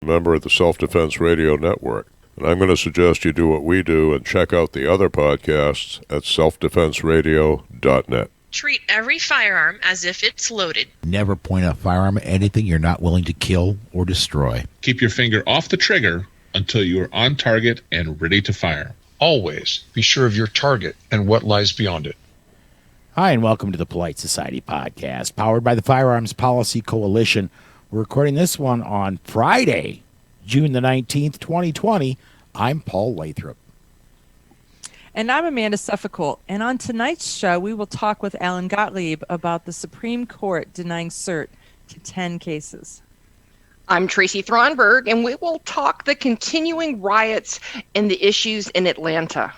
member of the Self-Defense Radio Network. And I'm going to suggest you do what we do and check out the other podcasts at selfdefenseradio.net. Treat every firearm as if it's loaded. Never point a firearm at anything you're not willing to kill or destroy. Keep your finger off the trigger until you are on target and ready to fire. Always be sure of your target and what lies beyond it. Hi, and welcome to the Polite Society Podcast, powered by the Firearms Policy Coalition. We're recording this one on Friday, June the 19th, 2020. I'm Paul Lathrop. And I'm Amanda Suffolk. And on tonight's show, we will talk with Alan Gottlieb about the Supreme Court denying cert to 10 cases. I'm Tracy Thronberg, and we will talk the continuing riots and the issues in Atlanta.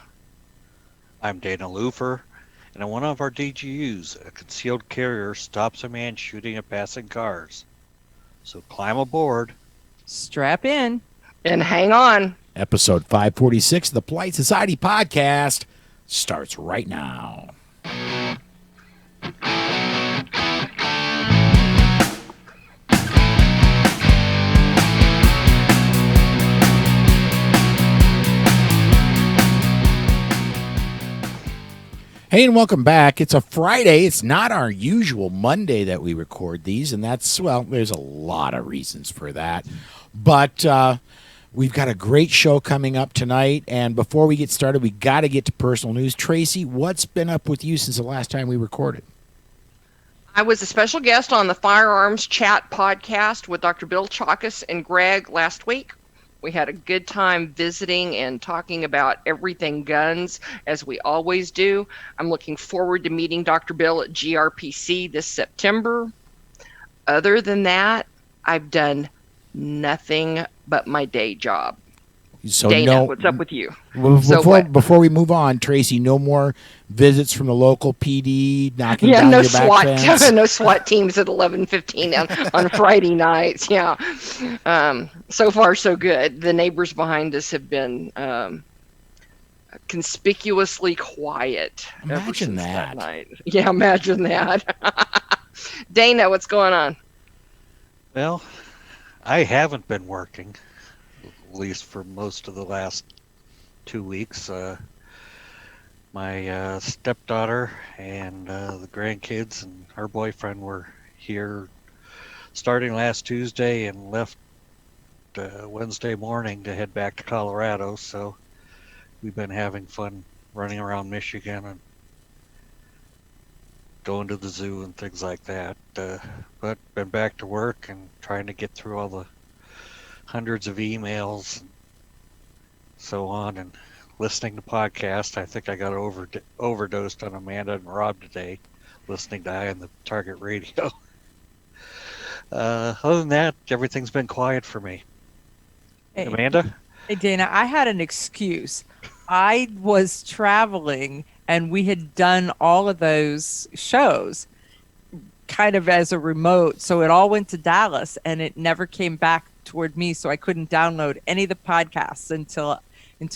I'm Dana Lufer, and in one of our DGUs, a concealed carrier stops a man shooting at passing cars. So climb aboard. Strap in. And hang on. Episode 546 of the Polite Society Podcast starts right now. Hey, and welcome back. It's a Friday. It's not our usual Monday that we record these, and that's, well, there's a lot of reasons for that. But we've got a great show coming up tonight, and before we get started, we got to get to personal news. Tracy, what's been up with you since the last time we recorded? I was a special guest on the Firearms Chat podcast with Dr. Bill Chalkus and Greg last week. We had a good time visiting and talking about everything guns, as we always do. I'm looking forward to meeting Dr. Bill at GRPC this September. Other than that, I've done nothing but my day job. So Dana, what's up with you? Before we move on, Tracy, no more visits from the local PD knocking down your back fence. No SWAT teams at 11:15 on Friday nights. Yeah, so far so good. The neighbors behind us have been conspicuously quiet. Imagine that night. Yeah, imagine that. Dana, what's going on? Well, I haven't been working, at least for most of the last 2 weeks. My stepdaughter and the grandkids and her boyfriend were here starting last Tuesday and left Wednesday morning to head back to Colorado. So we've been having fun running around Michigan and going to the zoo and things like that. But been back to work and trying to get through all the hundreds of emails and so on, and listening to podcasts. I think I got overdosed on Amanda and Rob today, listening to Eye on the Target Radio. Other than that, everything's been quiet for me. Hey, Amanda? Hey, Dana, I had an excuse. I was traveling, and we had done all of those shows kind of as a remote, so it all went to Dallas, and it never came back toward me, so I couldn't download any of the podcasts until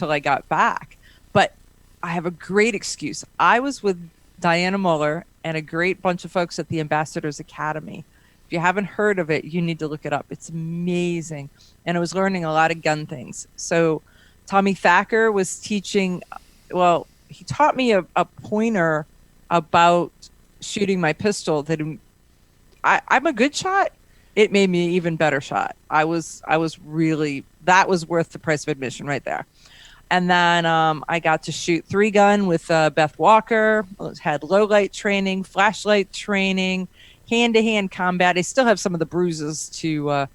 I got back. But I have a great excuse. I was with Diana Muller and a great bunch of folks at the Ambassadors Academy. If you haven't heard of it, you need to look it up. It's amazing. And I was learning a lot of gun things. So Tommy Thacker was teaching, well, he taught me a pointer about shooting my pistol that I'm a good shot. It made me an even better shot. I was really, that was worth the price of admission right there. And then I got to shoot 3-gun with Beth Walker. Had low light training, flashlight training, hand-to-hand combat. I still have some of the bruises to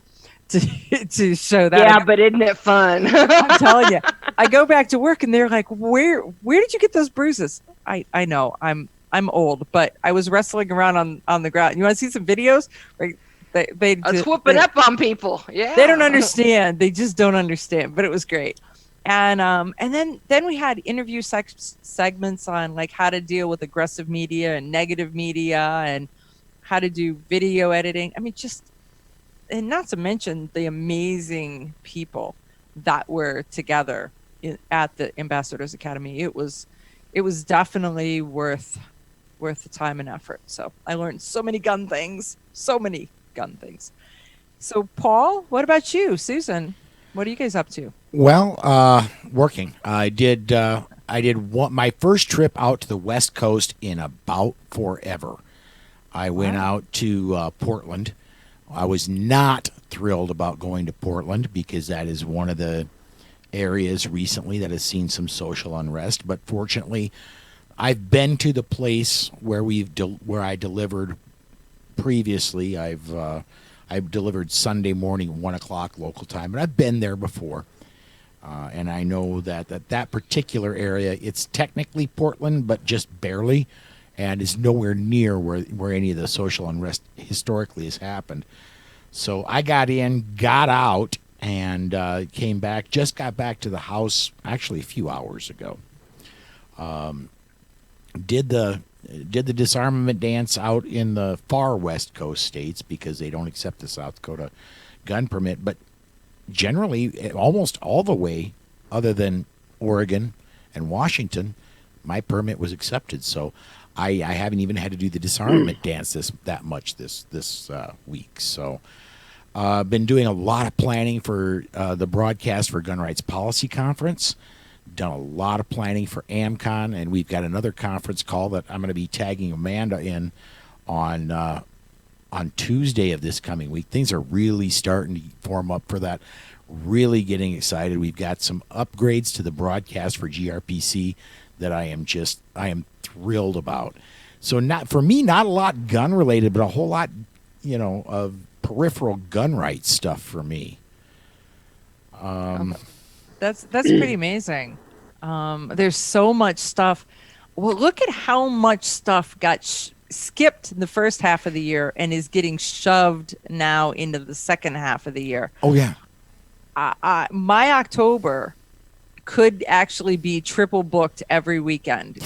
show that. Yeah, but isn't it fun? I'm telling you. I go back to work and they're like, "Where did you get those bruises?" I know I'm old, but I was wrestling around on the ground. You want to see some videos? Right? They whooping up on people. Yeah, they don't understand. They just don't understand. But it was great. And then we had interview segments on like how to deal with aggressive media and negative media and how to do video editing. I mean, and not to mention the amazing people that were together at the Ambassadors Academy. It was definitely worth the time and effort. So I learned so many gun things. So, Paul, what about you? Susan, what are you guys up to? Well, working. I did my first trip out to the West Coast in about forever. I went out to Portland. I was not thrilled about going to Portland because that is one of the areas recently that has seen some social unrest. But fortunately, I've been to the place where where I delivered previously. I've delivered Sunday morning 1:00 local time, and I've been there before. And I know that particular area, it's technically Portland, but just barely, and is nowhere near where any of the social unrest historically has happened. So I got out, and came back. Just got back to the house actually a few hours ago. Did the disarmament dance out in the far West Coast states because they don't accept the South Dakota gun permit, but generally almost all the way other than Oregon and Washington, my permit was accepted. So I haven't even had to do the disarmament dance that much this week. So been doing a lot of planning for the broadcast for Gun Rights Policy Conference. Done a lot of planning for AmCon, and we've got another conference call that I'm going to be tagging Amanda in on Tuesday of this coming week. Things are really starting to form up for that. Really getting excited. We've got some upgrades to the broadcast for GRPC that I am thrilled about. So not a lot gun related, but a whole lot, of peripheral gun rights stuff for me. That's pretty amazing. There's so much stuff. Well, look at how much stuff got skipped in the first half of the year and is getting shoved now into the second half of the year. Oh yeah. My October could actually be triple booked every weekend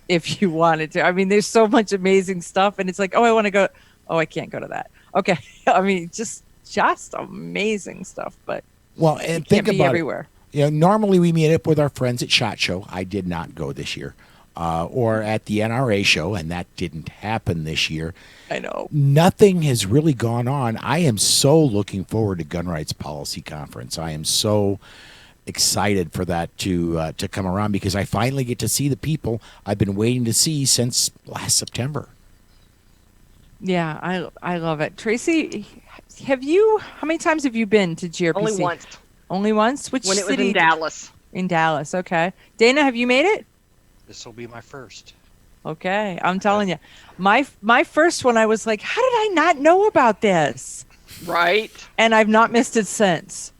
if you wanted to. I mean, there's so much amazing stuff, and it's like, oh, I want to go. Oh, I can't go to that. Okay. I mean, just amazing stuff. But well, and think about everywhere. Normally we meet up with our friends at SHOT Show. I did not go this year. Or at the NRA show, and that didn't happen this year. I know. Nothing has really gone on. I am so looking forward to Gun Rights Policy Conference. I am so excited for that to come around because I finally get to see the people I've been waiting to see since last September. Yeah, I love it. Tracy, how many times have you been to GRPC? Only once. Only once? Which when city? It was in Dallas. In Dallas, okay. Dana, have you made it? This will be my first. Okay, I'm telling you. My first one, I was like, how did I not know about this? Right. And I've not missed it since.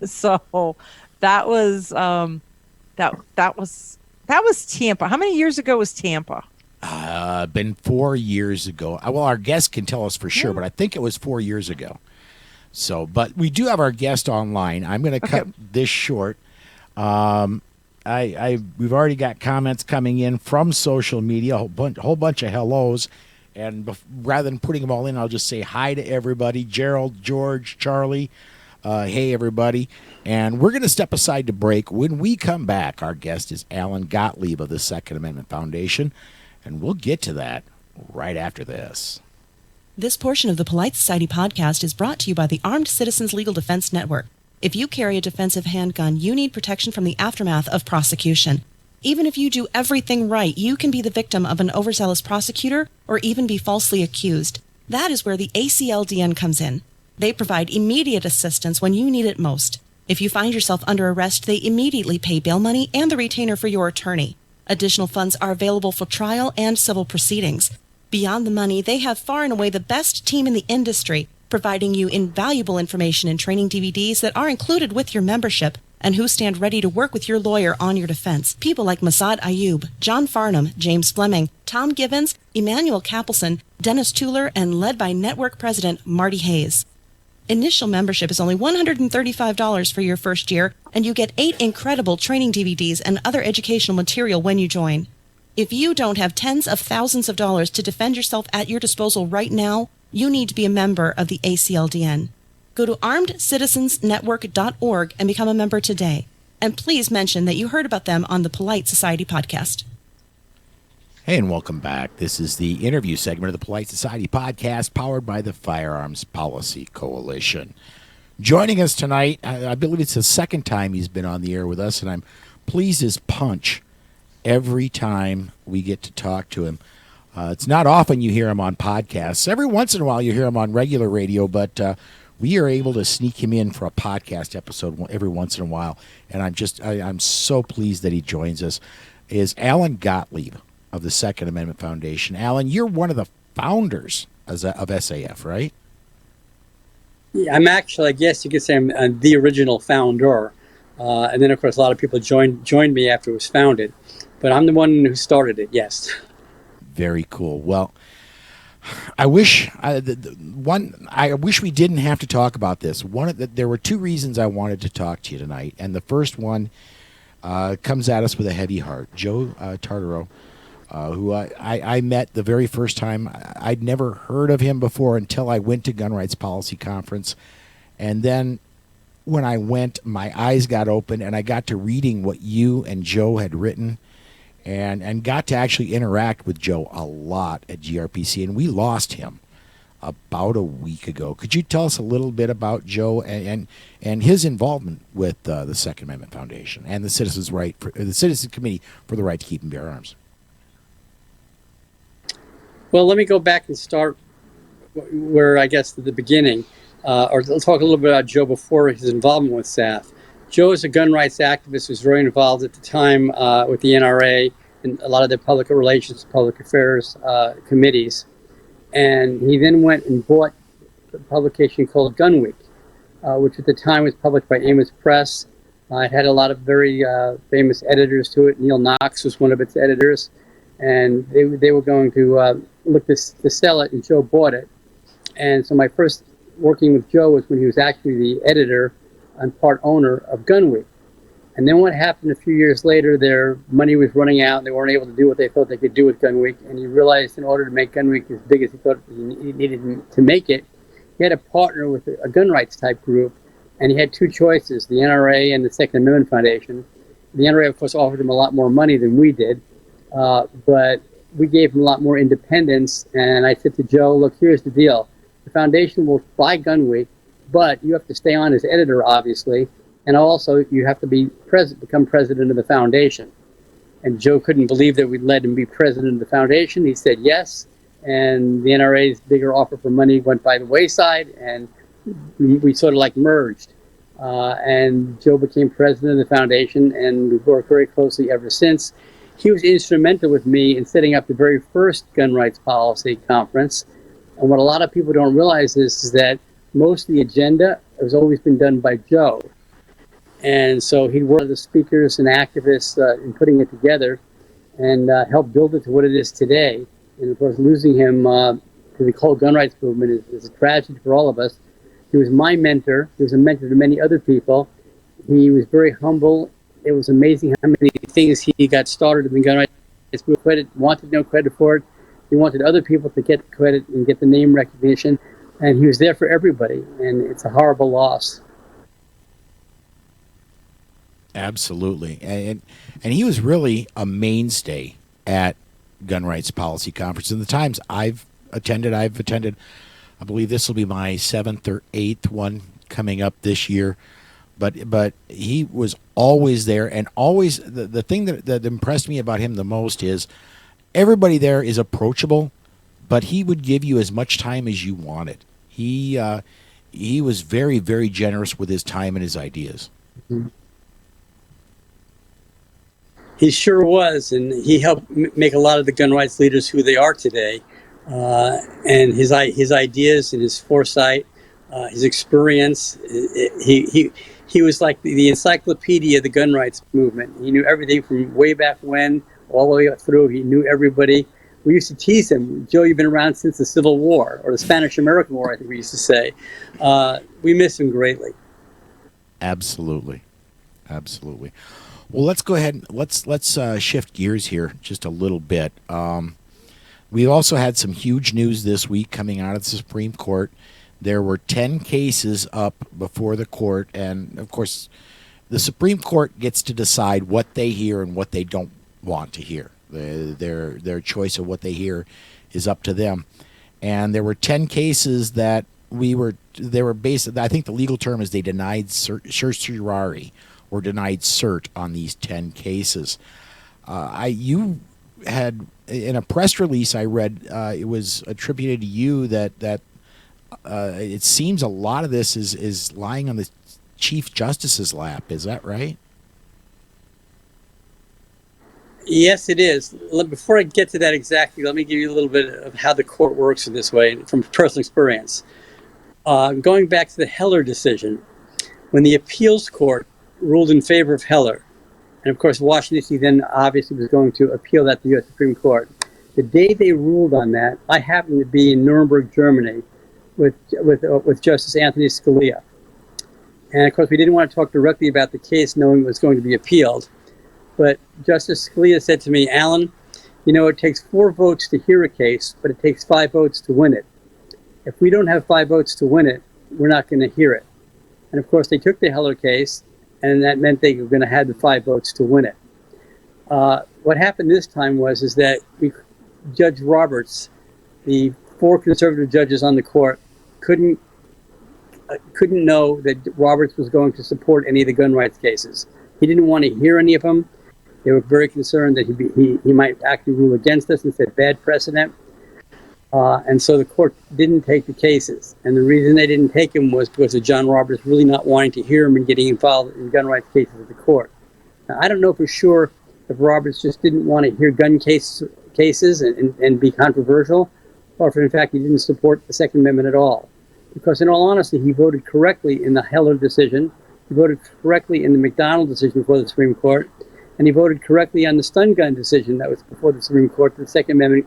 So that was that was Tampa. How many years ago was Tampa? Been 4 years ago. Well, our guest can tell us for sure, but I think it was 4 years ago. So, but we do have our guest online. I'm going to cut this short. We've already got comments coming in from social media, a whole bunch of hellos, and rather than putting them all in, I'll just say hi to everybody. Gerald, George, Charlie, hey everybody, and we're going to step aside to break. When we come back, our guest is Alan Gottlieb of the Second Amendment Foundation, and we'll get to that right after this. This portion of the Polite Society podcast is brought to you by the Armed Citizens Legal Defense Network. If you carry a defensive handgun, you need protection from the aftermath of prosecution. Even if you do everything right, you can be the victim of an overzealous prosecutor or even be falsely accused. That is where the ACLDN comes in. They provide immediate assistance when you need it most. If you find yourself under arrest, they immediately pay bail money and the retainer for your attorney. Additional funds are available for trial and civil proceedings. Beyond the money, they have far and away the best team in the industry, providing you invaluable information and training DVDs that are included with your membership and who stand ready to work with your lawyer on your defense. People like Masad Ayub, John Farnham, James Fleming, Tom Givens, Emmanuel Capelson, Dennis Tuller, and led by network president Marty Hayes. Initial membership is only $135 for your first year, and you get 8 incredible training DVDs and other educational material when you join. If you don't have tens of thousands of dollars to defend yourself at your disposal right now, you need to be a member of the ACLDN. Go to armedcitizensnetwork.org and become a member today. And please mention that you heard about them on the Polite Society podcast. Hey, and welcome back. This is the interview segment of the Polite Society podcast powered by the Firearms Policy Coalition. Joining us tonight, I believe it's the second time he's been on the air with us, and I'm pleased as punch every time we get to talk to him. It's not often you hear him on podcasts. Every once in a while you hear him on regular radio, but we are able to sneak him in for a podcast episode every once in a while, and I'm so pleased that he joins us. Is Alan Gottlieb of the Second Amendment Foundation. Alan, you're one of the founders of SAF, right? Yeah, I'm actually, I guess you could say I'm the original founder. And then, of course, a lot of people joined me after it was founded. But I'm the one who started it, yes. Very cool. Well, I wish we didn't have to talk about this. There were two reasons I wanted to talk to you tonight. And the first one comes at us with a heavy heart. Joe Tartaro, who I met the very first time. I'd never heard of him before until I went to Gun Rights Policy Conference. And then when I went, my eyes got open and I got to reading what you and Joe had written and got to actually interact with Joe a lot at GRPC. And we lost him about a week ago. Could you tell us a little bit about Joe and his involvement with the Second Amendment Foundation and the Citizens Committee for the Right to Keep and Bear Arms? Well, let me go back and start where I guess at the beginning, or let's talk a little bit about Joe before his involvement with SAF. Joe is a gun rights activist who was very involved at the time with the NRA and a lot of the public relations, public affairs committees. And he then went and bought a publication called Gun Week, which at the time was published by Amos Press. It had a lot of very famous editors to it. Neil Knox was one of its editors. And they were going to look to sell it, and Joe bought it. And so my first working with Joe was when he was actually the editor and part owner of Gun Week. And then what happened a few years later, their money was running out, and they weren't able to do what they thought they could do with Gun Week. And he realized in order to make Gun Week as big as he thought he needed to make it, he had to partner with a gun rights type group. And he had two choices, the NRA and the Second Amendment Foundation. The NRA, of course, offered him a lot more money than we did. But we gave him a lot more independence, and I said to Joe, look, here's the deal. The foundation will buy Gun Week, but you have to stay on as editor, obviously, and also you have to become president of the foundation. And Joe couldn't believe that we'd let him be president of the foundation. He said yes, and the NRA's bigger offer for money went by the wayside, and we sort of like merged. And Joe became president of the foundation, and we've worked very closely ever since. He was instrumental with me in setting up the very first gun rights policy conference. And what a lot of people don't realize is that most of the agenda has always been done by Joe. And so he worked with the speakers and activists in putting it together and helped build it to what it is today. And of course, losing him to the whole gun rights movement is a tragedy for all of us. He was my mentor. He was a mentor to many other people. He was very humble. It was amazing how many things he got started in the gun rights movement. Wanted no credit for it. He wanted other people to get credit and get the name recognition. And he was there for everybody. And it's a horrible loss. Absolutely. And he was really a mainstay at Gun Rights Policy Conference. And the times I've attended, I believe this will be my 7th or 8th one coming up this year. But he was always there, and always the thing that impressed me about him the most is everybody there is approachable, but he would give you as much time as you wanted. He was very, very generous with his time and his ideas. Mm-hmm. He sure was, and he helped make a lot of the gun rights leaders who they are today. And his ideas and his foresight, his experience, he was like the encyclopedia of the gun rights movement. He knew everything from way back when all the way up through. He knew everybody. We used to tease him, Joe, you've been around since the Civil War, or the Spanish-American War, I think we used to say. We miss him greatly. Absolutely. Absolutely. Well, let's go ahead and let's shift gears here just a little bit. We also had some huge news this week coming out of the Supreme Court. There were 10 cases up before the court, and of course, the Supreme Court gets to decide what they hear and what they don't want to hear. Their choice of what they hear is up to them. And there were 10 cases that they were based. I think the legal term is they denied certiorari or denied cert on these 10 cases. You had in a press release I read, it was attributed to you that it seems a lot of this is lying on the Chief Justice's lap. Is that right? Yes, it is. Before I get to that exactly, let me give you a little bit of how the court works in this way from personal experience. Going back to the Heller decision, when the appeals court ruled in favor of Heller, and of course Washington D.C. then obviously was going to appeal that to the U.S. Supreme Court, the day they ruled on that, I happened to be in Nuremberg, Germany, with Justice Anthony Scalia. And of course we didn't want to talk directly about the case knowing it was going to be appealed. But Justice Scalia said to me, Alan, it takes 4 votes to hear a case, but it takes 5 votes to win it. If we don't have 5 votes to win it, we're not going to hear it. And of course, they took the Heller case, and that meant they were going to have the 5 votes to win it. What happened this time is that Judge Roberts, the 4 conservative judges on the court, couldn't know that Roberts was going to support any of the gun rights cases. He didn't want to hear any of them. They were very concerned that he might actually rule against us and set bad precedent. And so the court didn't take the cases. And the reason they didn't take them was because of John Roberts really not wanting to hear them and getting involved in gun rights cases at the court. Now, I don't know for sure if Roberts just didn't want to hear gun cases and be controversial, or if in fact he didn't support the Second Amendment at all. Because in all honesty, he voted correctly in the Heller decision. He voted correctly in the McDonald decision before the Supreme Court. And he voted correctly on the stun gun decision that was before the Supreme Court. The Second Amendment,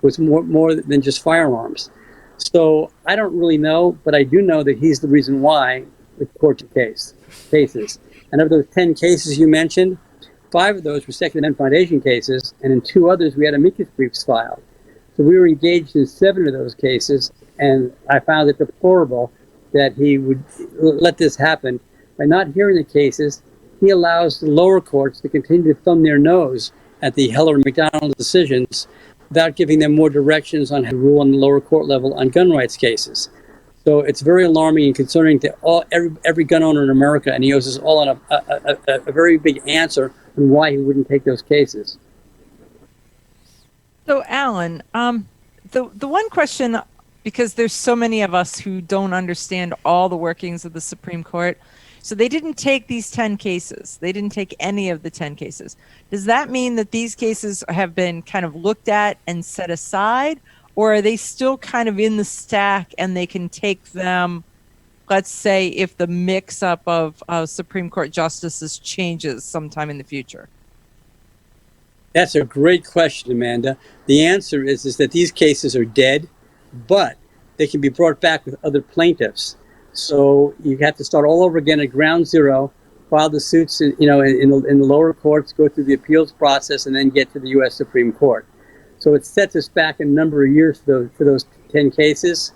was more than just firearms. So I don't really know, but I do know that he's the reason why the court cases. And of those 10 cases you mentioned, 5 of those were Second Amendment Foundation cases, and in 2 others we had amicus briefs filed. So we were engaged in 7 of those cases, and I found it deplorable that he would let this happen. By not hearing the cases, he allows the lower courts to continue to thumb their nose at the Heller and McDonald decisions without giving them more directions on how to rule on the lower court level on gun rights cases. So it's very alarming and concerning to every gun owner in America, and he owes us all a very big answer on why he wouldn't take those cases. So, Alan, the one question, because there's so many of us who don't understand all the workings of the Supreme Court, so they didn't take these 10 cases. They didn't take any of the 10 cases. Does that mean that these cases have been kind of looked at and set aside, or are they still kind of in the stack and they can take them, let's say, if the mix-up of Supreme Court justices changes sometime in the future? That's a great question, Amanda. The answer is that these cases are dead, but they can be brought back with other plaintiffs. So you have to start all over again at ground zero, file the suits in the lower courts, go through the appeals process, and then get to the U.S. Supreme Court. So it sets us back a number of years for those 10 cases.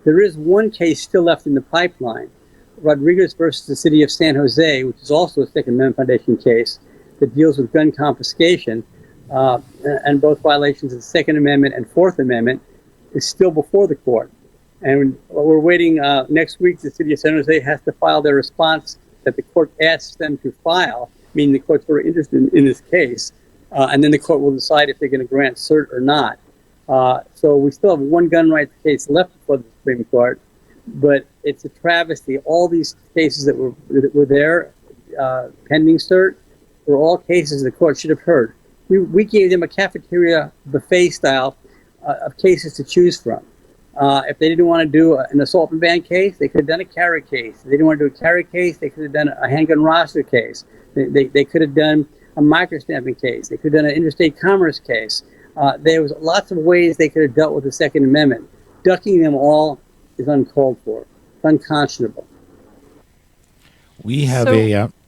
There is one case still left in the pipeline, Rodriguez versus the City of San Jose, which is also a Second Amendment Foundation case that deals with gun confiscation, and both violations of the Second Amendment and Fourth Amendment is still before the court. And we're waiting next week. The City of San Jose has to file their response that the court asks them to file, meaning the court's very interested in this case. And then the court will decide if they're going to grant cert or not. So we still have one gun rights case left before the Supreme Court, but it's a travesty. All these cases that were there pending cert were all cases the court should have heard. We gave them a cafeteria buffet style of cases to choose from. If they didn't want to do an assault and ban case, they could have done a carry case. If they didn't want to do a carry case, they could have done a handgun roster case. They could have done a microstamping case. They could have done an interstate commerce case. There was lots of ways they could have dealt with the Second Amendment. Ducking them all is uncalled for. It's unconscionable. We have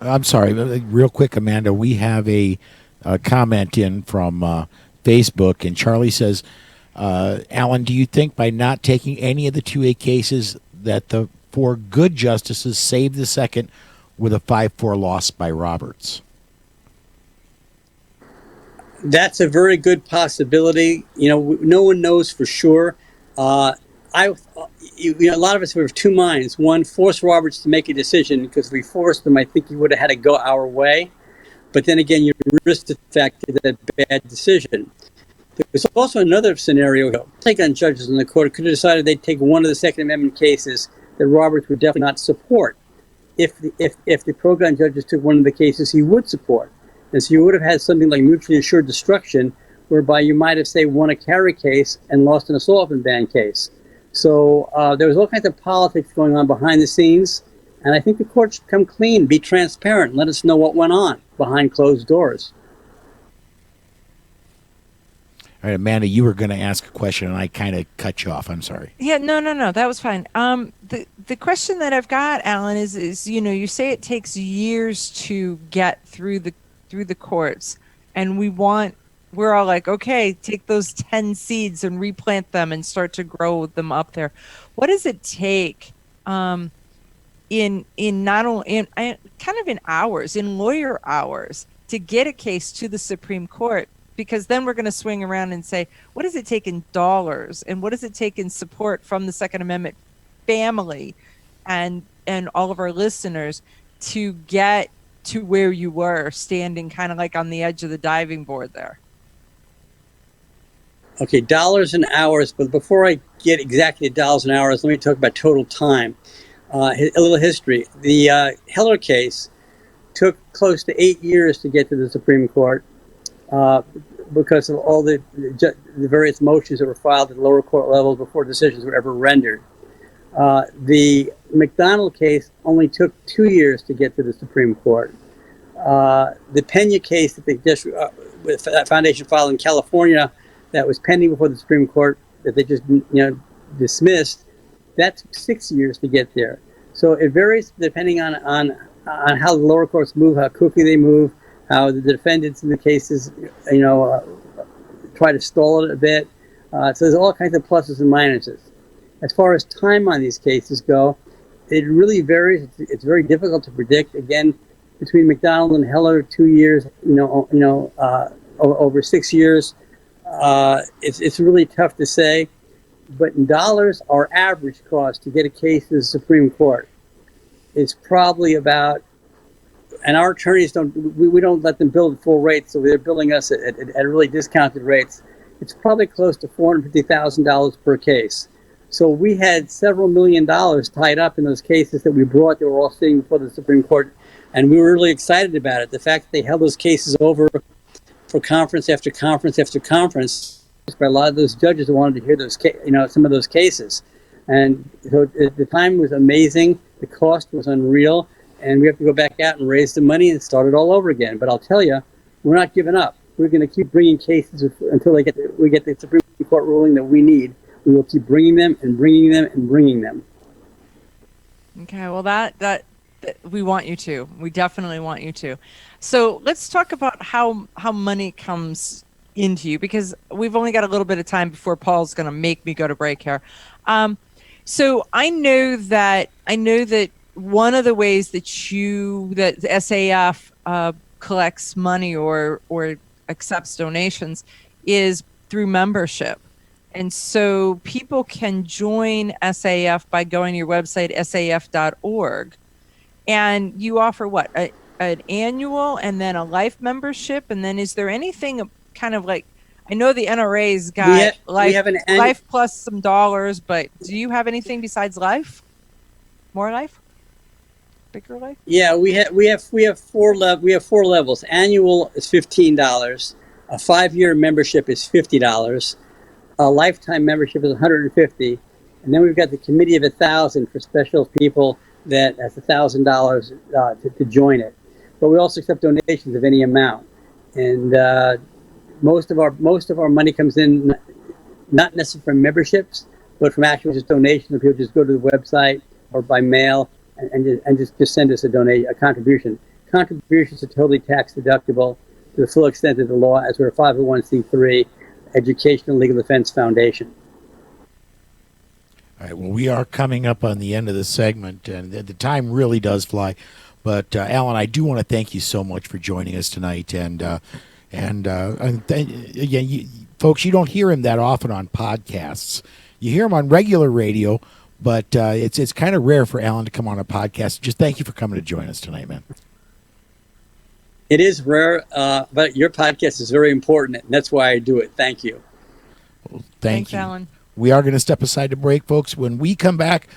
I'm sorry, real quick, Amanda. We have a comment in from Facebook, and Charlie says, Alan, do you think by not taking any of the 2A cases that the 4 good justices saved the second with a 5-4 loss by Roberts? That's a very good possibility. No one knows for sure. A lot of us were of two minds. One, force Roberts to make a decision, because if we forced him, I think he would have had to go our way. But then again, you risk the fact of that bad decision. There's also another scenario. Take on judges in the court could have decided they'd take one of the Second Amendment cases that Roberts would definitely not support. If the pro-gun judges took one of the cases he would support. And so you would have had something like mutually assured destruction, whereby you might have, say, won a carry case and lost an assault weapon ban case. So there was all kinds of politics going on behind the scenes, and I think the court should come clean, be transparent, and let us know what went on behind closed doors. All right, Amanda, you were going to ask a question, and I kind of cut you off. I'm sorry. Yeah, no, that was fine. The question that I've got, Alan, is you say it takes years to get through the courts, and we're all like, okay, take those 10 seeds and replant them and start to grow them up there. What does it take in not only in hours, in lawyer hours, to get a case to the Supreme Court? Because then we're going to swing around and say, what does it take in dollars, and what does it take in support from the Second Amendment family and all of our listeners to get to where you were, standing kind of like on the edge of the diving board there? Okay, dollars and hours, but before I get exactly dollars and hours, let me talk about total time. A little history. The Heller case took close to 8 years to get to the Supreme Court because of all the various motions that were filed at the lower court levels before decisions were ever rendered. The McDonald case only took 2 years to get to the Supreme Court. The Pena case that they just with that foundation filed in California that was pending before the Supreme Court that they just dismissed, that took 6 years to get there. So it varies depending on how the lower courts move, how quickly they move, how the defendants in the cases try to stall it a bit. So there's all kinds of pluses and minuses. As far as time on these cases go, it really varies. It's very difficult to predict. Again, between McDonald and Heller, 2 years, over 6 years, it's really tough to say. But in dollars, our average cost to get a case to the Supreme Court is probably about, and our attorneys we don't let them bill at full rates, so they're billing us at really discounted rates. It's probably close to $450,000 per case. So we had several $1 million tied up in those cases that we brought that were all sitting before the Supreme Court, and we were really excited about it. The fact that they held those cases over for conference after conference after conference by a lot of those judges who wanted to hear those, some of those cases. And so the time was amazing. The cost was unreal. And we have to go back out and raise the money and start it all over again. But I'll tell you, we're not giving up. We're going to keep bringing cases until we get the Supreme Court ruling that we need. We will keep bringing them and bringing them and bringing them. Okay, well, that we want you to. We definitely want you to. So let's talk about how money comes into you, because we've only got a little bit of time before Paul's going to make me go to break here. So I know that one of the ways that the SAF collects money or accepts donations is through membership. And so people can join SAF by going to your website, saf.org. And you offer what? An annual and then a life membership? And then is there anything kind of like, I know the NRA's got life plus some dollars, but do you have anything besides life? More life? Bigger life? Yeah, we have four levels. Annual is $15. A 5-year membership is $50. A lifetime membership is $150, and then we've got the committee of 1,000 for special people that has $1,000 to join it. But we also accept donations of any amount, and most of our money comes in not necessarily from memberships, but from actual just donations. People just go to the website or by mail and just send us a contribution. Contributions are totally tax deductible to the full extent of the law, as we're a 501c3. Educational Legal Defense Foundation. All right, well, we are coming up on the end of the segment, and the time really does fly. But, Alan, I do want to thank you so much for joining us tonight. And, And again, folks, you don't hear him that often on podcasts. You hear him on regular radio, but it's kind of rare for Alan to come on a podcast. Just thank you for coming to join us tonight, man. It is rare, but your podcast is very important, and that's why I do it. Thank you. Well, Thanks, you. Alan. We are going to step aside to break, folks. When we come back,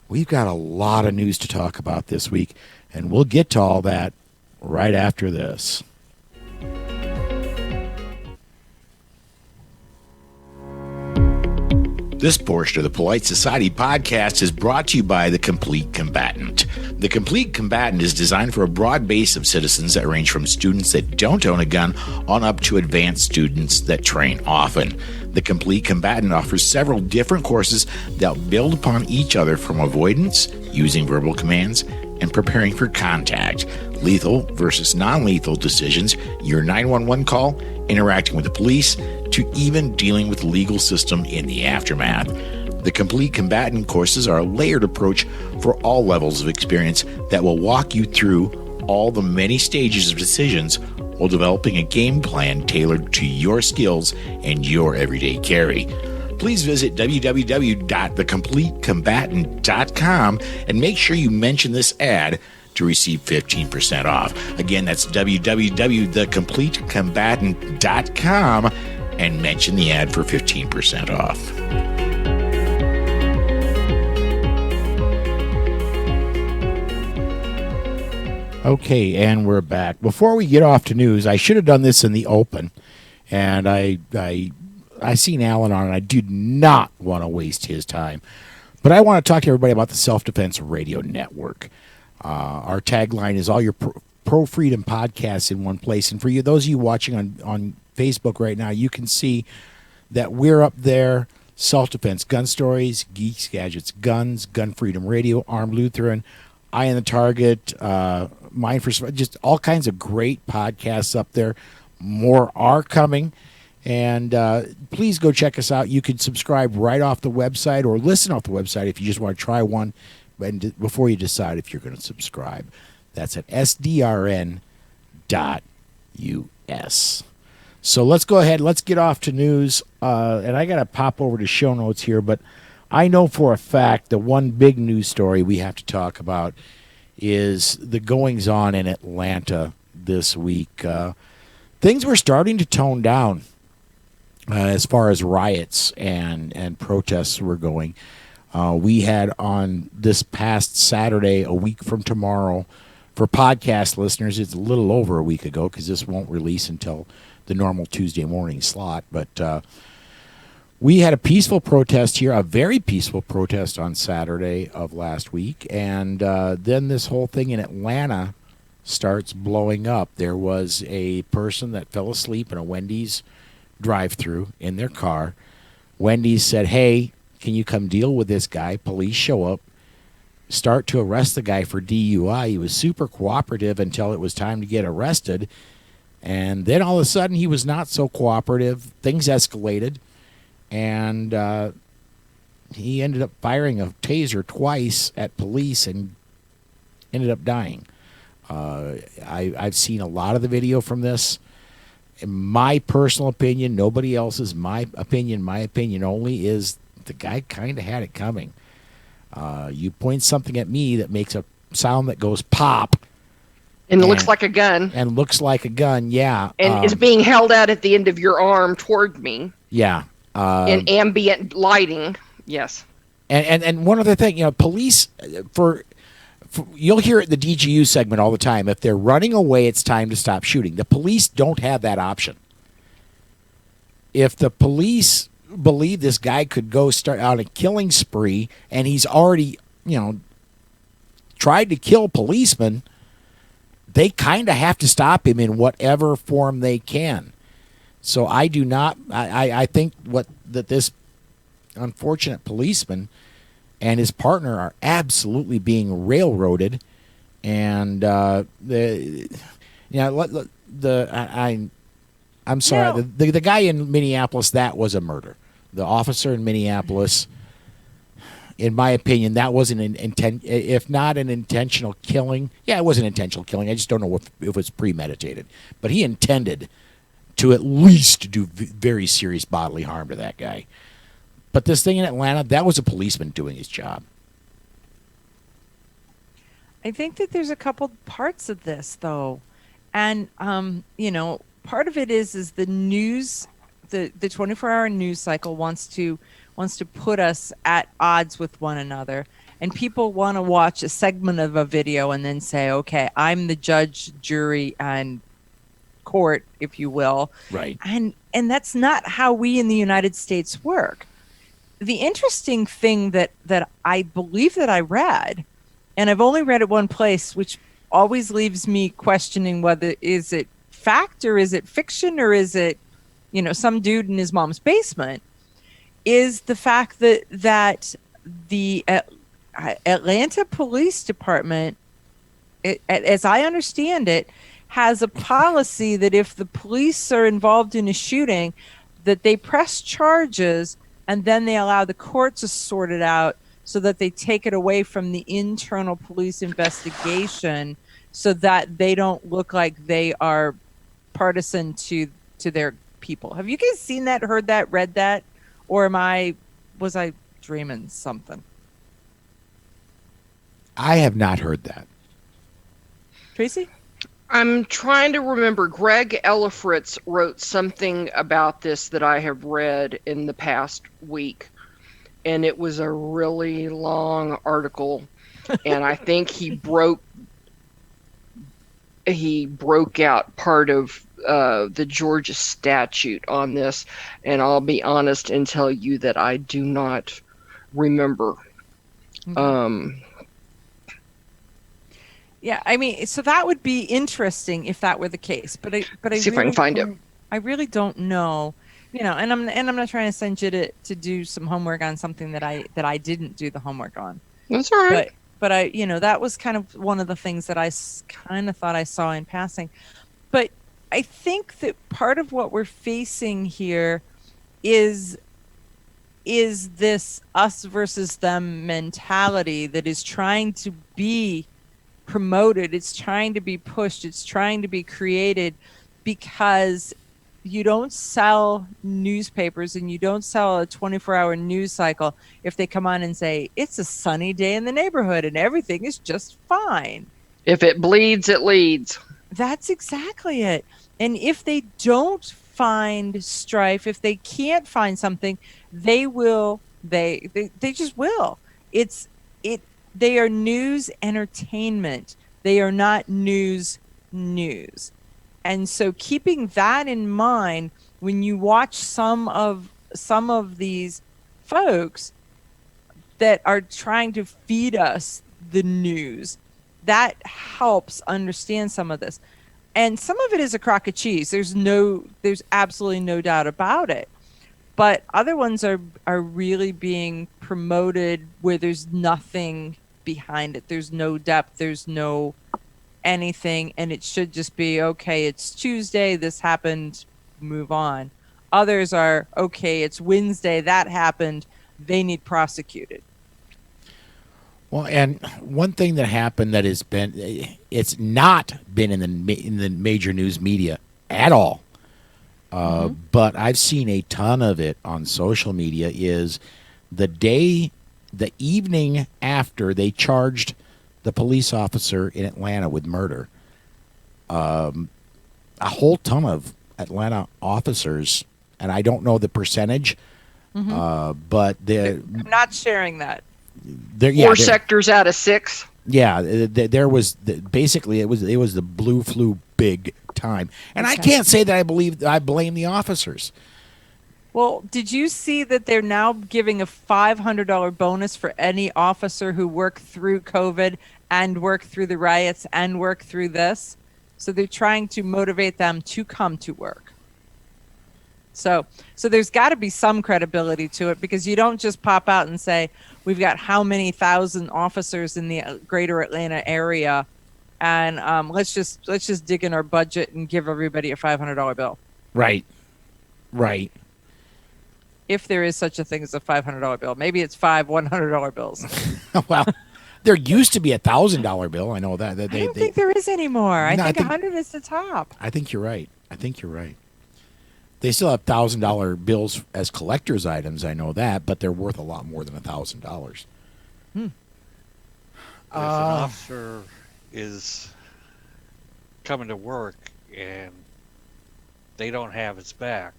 we've got a lot of news to talk about this week, and we'll get to all that right after this. This portion of the Polite Society podcast is brought to you by The Complete Combatant. The Complete Combatant is designed for a broad base of citizens that range from students that don't own a gun on up to advanced students that train often. The Complete Combatant offers several different courses that build upon each other, from avoidance, using verbal commands, and preparing for contact, lethal versus non-lethal decisions, your 911 call, interacting with the police, to even dealing with the legal system in the aftermath. The Complete Combatant courses are a layered approach for all levels of experience that will walk you through all the many stages of decisions while developing a game plan tailored to your skills and your everyday carry. Please visit www.thecompletecombatant.com and make sure you mention this ad to receive 15% off. Again, that's www.thecompletecombatant.com and mention the ad for 15% off. Okay, and we're back. Before we get off to news, I should have done this in the open, and I seen Alan on, and I do not want to waste his time. But I want to talk to everybody about the Self-Defense Radio Network. Our tagline is all your pro-freedom podcasts in one place. And for you, those of you watching on Facebook right now, you can see that we're up there: Self-Defense Gun Stories, Geeks, Gadgets, Guns, Gun Freedom Radio, Armed Lutheran, Eye on the Target, Mind for, just all kinds of great podcasts up there. More are coming. And please go check us out. You can subscribe right off the website or listen off the website if you just want to try one before you decide if you're going to subscribe. That's at sdrn.us. So let's go ahead. Let's get off to news. And I got to pop over to show notes here, but I know for a fact the one big news story we have to talk about is the goings-on in Atlanta this week. Things were starting to tone down as far as riots and protests were going. We had on this past Saturday, a week from tomorrow, for podcast listeners, it's a little over a week ago because this won't release until the normal Tuesday morning slot. But we had a peaceful protest here, a very peaceful protest on Saturday of last week. And then this whole thing in Atlanta starts blowing up. There was a person that fell asleep in a Wendy's drive-through in their car. Wendy's said, "Hey, can you come deal with this guy?" Police show up, start to arrest the guy for DUI. He was super cooperative until it was time to get arrested. And then all of a sudden he was not so cooperative. Things escalated. And he ended up firing a taser twice at police and ended up dying. I've seen a lot of the video from this. In my personal opinion, nobody else's, my opinion only, is the guy kind of had it coming. You point something at me that makes a sound that goes pop. And looks like a gun. And looks like a gun, yeah. And is being held out at the end of your arm toward me. Yeah. In ambient lighting, yes. And one other thing, police, for you'll hear it in the DGU segment all the time. If they're running away, it's time to stop shooting. The police don't have that option. If the police believe this guy could go start out a killing spree, and he's already, tried to kill policemen, they kind of have to stop him in whatever form they can. So I do not. I think that this unfortunate policeman and his partner are absolutely being railroaded, and I'm sorry. The guy in Minneapolis, that was a murder. The officer in Minneapolis, in my opinion, that was if not an intentional killing. Yeah, it was an intentional killing. I just don't know if it was premeditated. But he intended to at least do very serious bodily harm to that guy. But this thing in Atlanta, that was a policeman doing his job. I think that there's a couple parts of this, though. And, part of it is the news, the 24-hour news cycle wants to put us at odds with one another. And people want to watch a segment of a video and then say, okay, I'm the judge, jury, and court, if you will. Right. And that's not how we in the United States work. The interesting thing that I believe that I read, and I've only read it one place, which always leaves me questioning whether is it fact or is it fiction or is it, some dude in his mom's basement, is the fact that the Atlanta Police Department, as I understand it, has a policy that if the police are involved in a shooting, that they press charges and then they allow the court to sort it out so that they take it away from the internal police investigation so that they don't look like they are partisan to their people. Have you guys seen that, heard that, read that? Or was I dreaming something? I have not heard that. Tracy? I'm trying to remember. Greg Ellifritz wrote something about this that I have read in the past week, and it was a really long article, and I think he broke out part of the Georgia statute on this, and I'll be honest and tell you that I do not remember. Okay. Yeah, I mean, so that would be interesting if that were the case. But I see if I can find it. I really don't know, and I'm not trying to send you to do some homework on something that I didn't do the homework on. That's all right. But I, that was kind of one of the things that I kind of thought I saw in passing. But I think that part of what we're facing here is this us versus them mentality that is trying to be promoted, it's trying to be pushed, it's trying to be created, because you don't sell newspapers and you don't sell a 24-hour news cycle if they come on and say it's a sunny day in the neighborhood and everything is just fine. If it bleeds, it leads. That's exactly it. And if they don't find strife, if they can't find something, they will. They just will. They are news entertainment. They are not news. And so keeping that in mind, when you watch some of these folks that are trying to feed us the news, that helps understand some of this. And some of it is a crock of cheese. There's absolutely no doubt about it. But other ones are really being promoted where there's nothing behind it. There's no depth. There's no anything. And it should just be, okay, it's Tuesday. This happened. Move on. Others are, okay, it's Wednesday. That happened. They need prosecuted. Well, and one thing that happened that it's not been in the major news media at all, but I've seen a ton of it on social media, is the evening after they charged the police officer in Atlanta with murder, a whole ton of Atlanta officers, and I don't know the percentage, but I'm not sharing that. 4 sectors out of 6. Yeah, there was basically it was the blue flu big time, and okay. I can't say that I blame the officers. Well, did you see that they're now giving a $500 bonus for any officer who worked through COVID and worked through the riots and worked through this? So they're trying to motivate them to come to work. So there's got to be some credibility to it, because you don't just pop out and say, we've got how many thousand officers in the greater Atlanta area, and let's just dig in our budget and give everybody a $500 bill. Right. If there is such a thing as a $500 bill. Maybe it's 5 $100 bills. Well, there used to be a $1,000 bill. I know that. I don't think there is anymore. I think 100 is the top. I think you're right. They still have $1,000 bills as collector's items. I know that, but they're worth a lot more than $1,000. If an officer is coming to work and they don't have his back,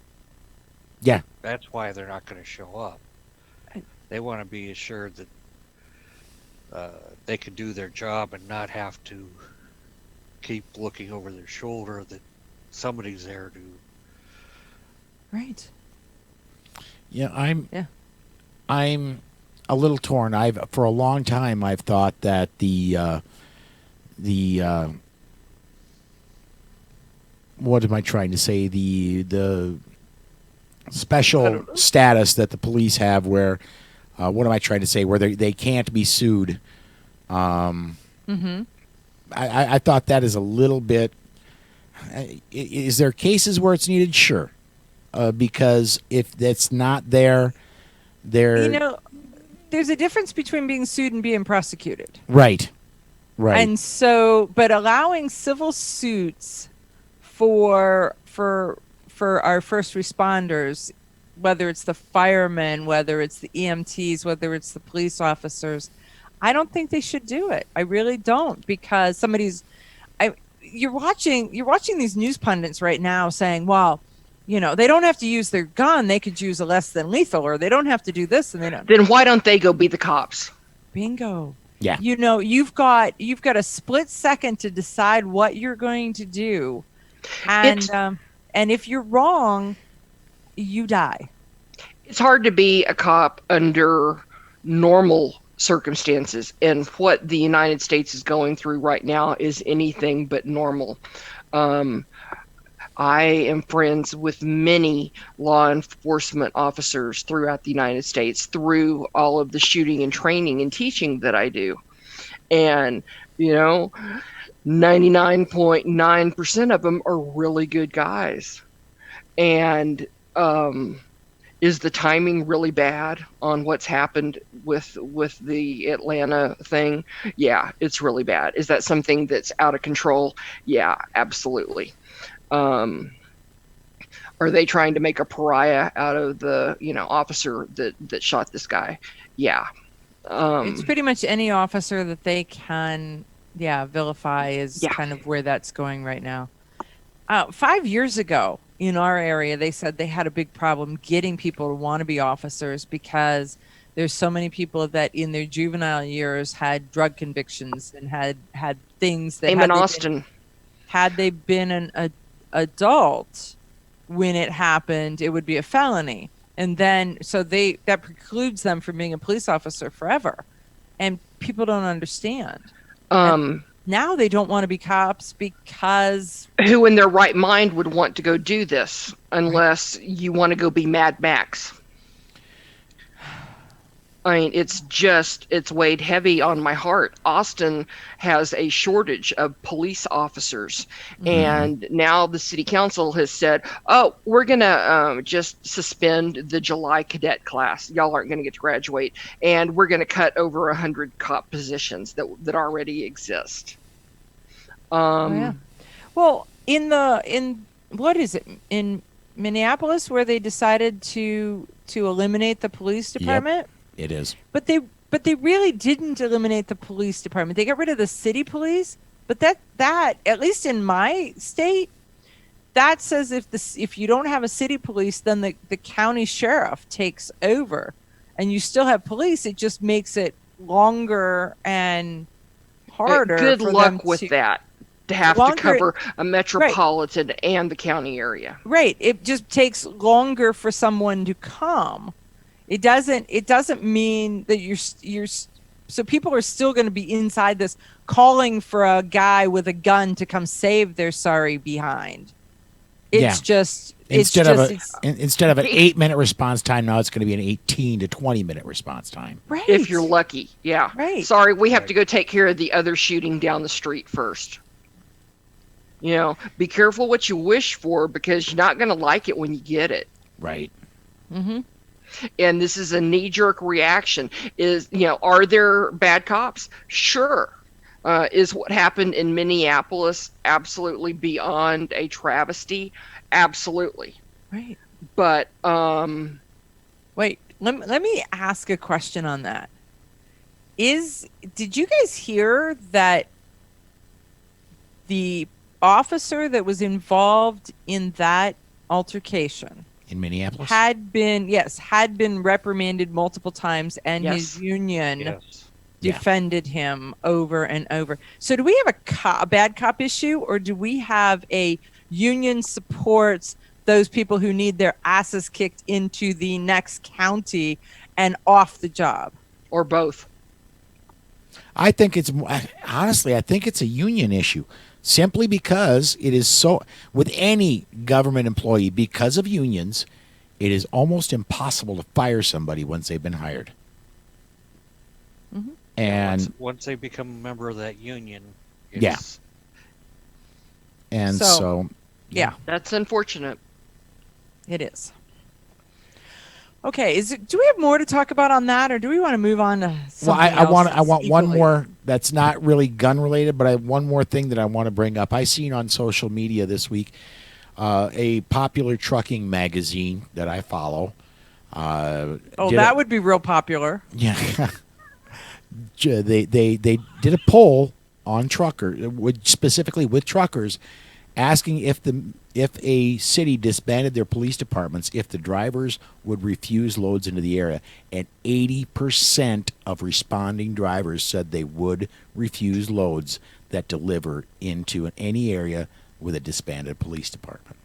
Yeah. that's why they're not going to show up. They want to be assured that they can do their job and not have to keep looking over their shoulder that somebody's there to. Right. Yeah, I'm a little torn. For a long time I've thought that the what am I trying to say? The special status that the police have, where what am I trying to say? Where they can't be sued. I thought that is a little bit. Is there cases where it's needed? Sure, because if that's not there, there's a difference between being sued and being prosecuted. Right. And so, but allowing civil suits for our first responders, whether it's the firemen, whether it's the EMTs, whether it's the police officers, I don't think they should do it. I really don't, because you're watching these news pundits right now saying, well, they don't have to use their gun, they could use a less than lethal, or they don't have to do this, and they don't. Then why don't they go be the cops? Bingo. Yeah. You've got a split second to decide what you're going to do, and if you're wrong, you die. It's hard to be a cop under normal circumstances, and what the United States is going through right now is anything but normal. I am friends with many law enforcement officers throughout the United States through all of the shooting and training and teaching that I do. And, 99.9% of them are really good guys. And is the timing really bad on what's happened with the Atlanta thing? Yeah, it's really bad. Is that something that's out of control? Yeah, absolutely. Are they trying to make a pariah out of the officer that shot this guy? Yeah. It's pretty much any officer that they can vilify is kind of where that's going right now. 5 years ago in our area, they said they had a big problem getting people to want to be officers because there's so many people that in their juvenile years had drug convictions and had things that had they been an adult when it happened, it would be a felony. And then so that precludes them from being a police officer forever. And people don't understand. Now they don't want to be cops because who in their right mind would want to go do this unless you want to go be Mad Max? I mean, it's weighed heavy on my heart. Austin has a shortage of police officers. And now the city council has said, oh, we're going to just suspend the July cadet class. Y'all aren't going to get to graduate. And we're going to cut over 100 cop positions that already exist. Well, in what is it? In Minneapolis, where they decided to eliminate the police department? Yep. It is. But they really didn't eliminate the police department. They got rid of the city police. But that at least in my state, that says if you don't have a city police, then the county sheriff takes over, and you still have police. It just makes it longer and harder. Good for luck them with to, that. To have to cover a metropolitan and the county area. Right. It just takes longer for someone to come. It doesn't mean that you're so people are still going to be inside this calling for a guy with a gun to come save their sorry behind. It's just instead of an 8-minute response time, now it's going to be an 18 to 20-minute response time. Right. If you're lucky. Yeah. Right. Sorry, we have to go take care of the other shooting down the street first. Be careful what you wish for because you're not going to like it when you get it. Right. Mm-hmm. And this is a knee-jerk reaction. Are there bad cops? Sure. Is what happened in Minneapolis absolutely beyond a travesty? Absolutely. Right. But Wait, let me ask a question on that. Did you guys hear that the officer that was involved in that altercation In Minneapolis? had been reprimanded multiple times, and Yes. his union Yes. defended him over and over. So do we have a bad cop issue, or do we have a union supports those people who need their asses kicked into the next county and off the job? or both. I think it's honestly, I think it's a union issue, simply because it is so with any government employee, because of unions, it is almost impossible to fire somebody once they've been hired. Mm-hmm. And once they become a member of that union, Yeah. and so Yeah, That's unfortunate. it is. Okay, do we have more to talk about on that, or do we want to move on to well, something I want else one equally- more that's not really gun related, but I have one more thing that I want to bring up. I seen on social media this week a popular trucking magazine that I follow. that would be real popular. Yeah. They did a poll on specifically with truckers, asking if a city disbanded their police departments, if the drivers would refuse loads into the area, and 80% of responding drivers said they would refuse loads that deliver into any area with a disbanded police department.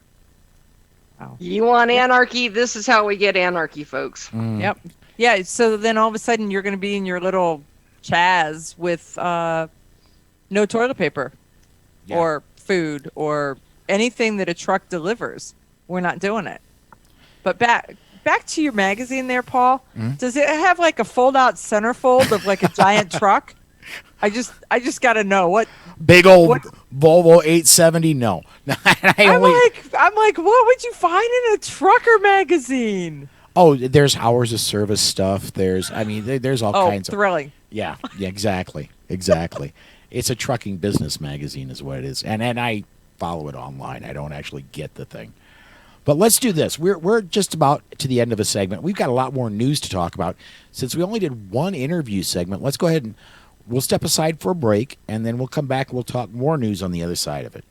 Wow. You want anarchy? This is how we get anarchy, folks. Yep. Yeah. So then all of a sudden you're going to be in your little Chaz with no toilet paper or food or anything that a truck delivers. We're not doing it. But back to your magazine there, Paul. Does it have like a fold-out centerfold of like a giant truck? I just got to know what big old Volvo 870. No, I'm like, what would you find in a trucker magazine? Oh, there's hours of service stuff. There's all kinds of thrilling. Yeah, exactly. It's a trucking business magazine is what it is. And I follow it online. I don't actually get the thing. But let's do this. We're just about to the end of a segment. We've got a lot more news to talk about. Since we only did one interview segment, let's go ahead and we'll step aside for a break, and then we'll come back and we'll talk more news on the other side of it.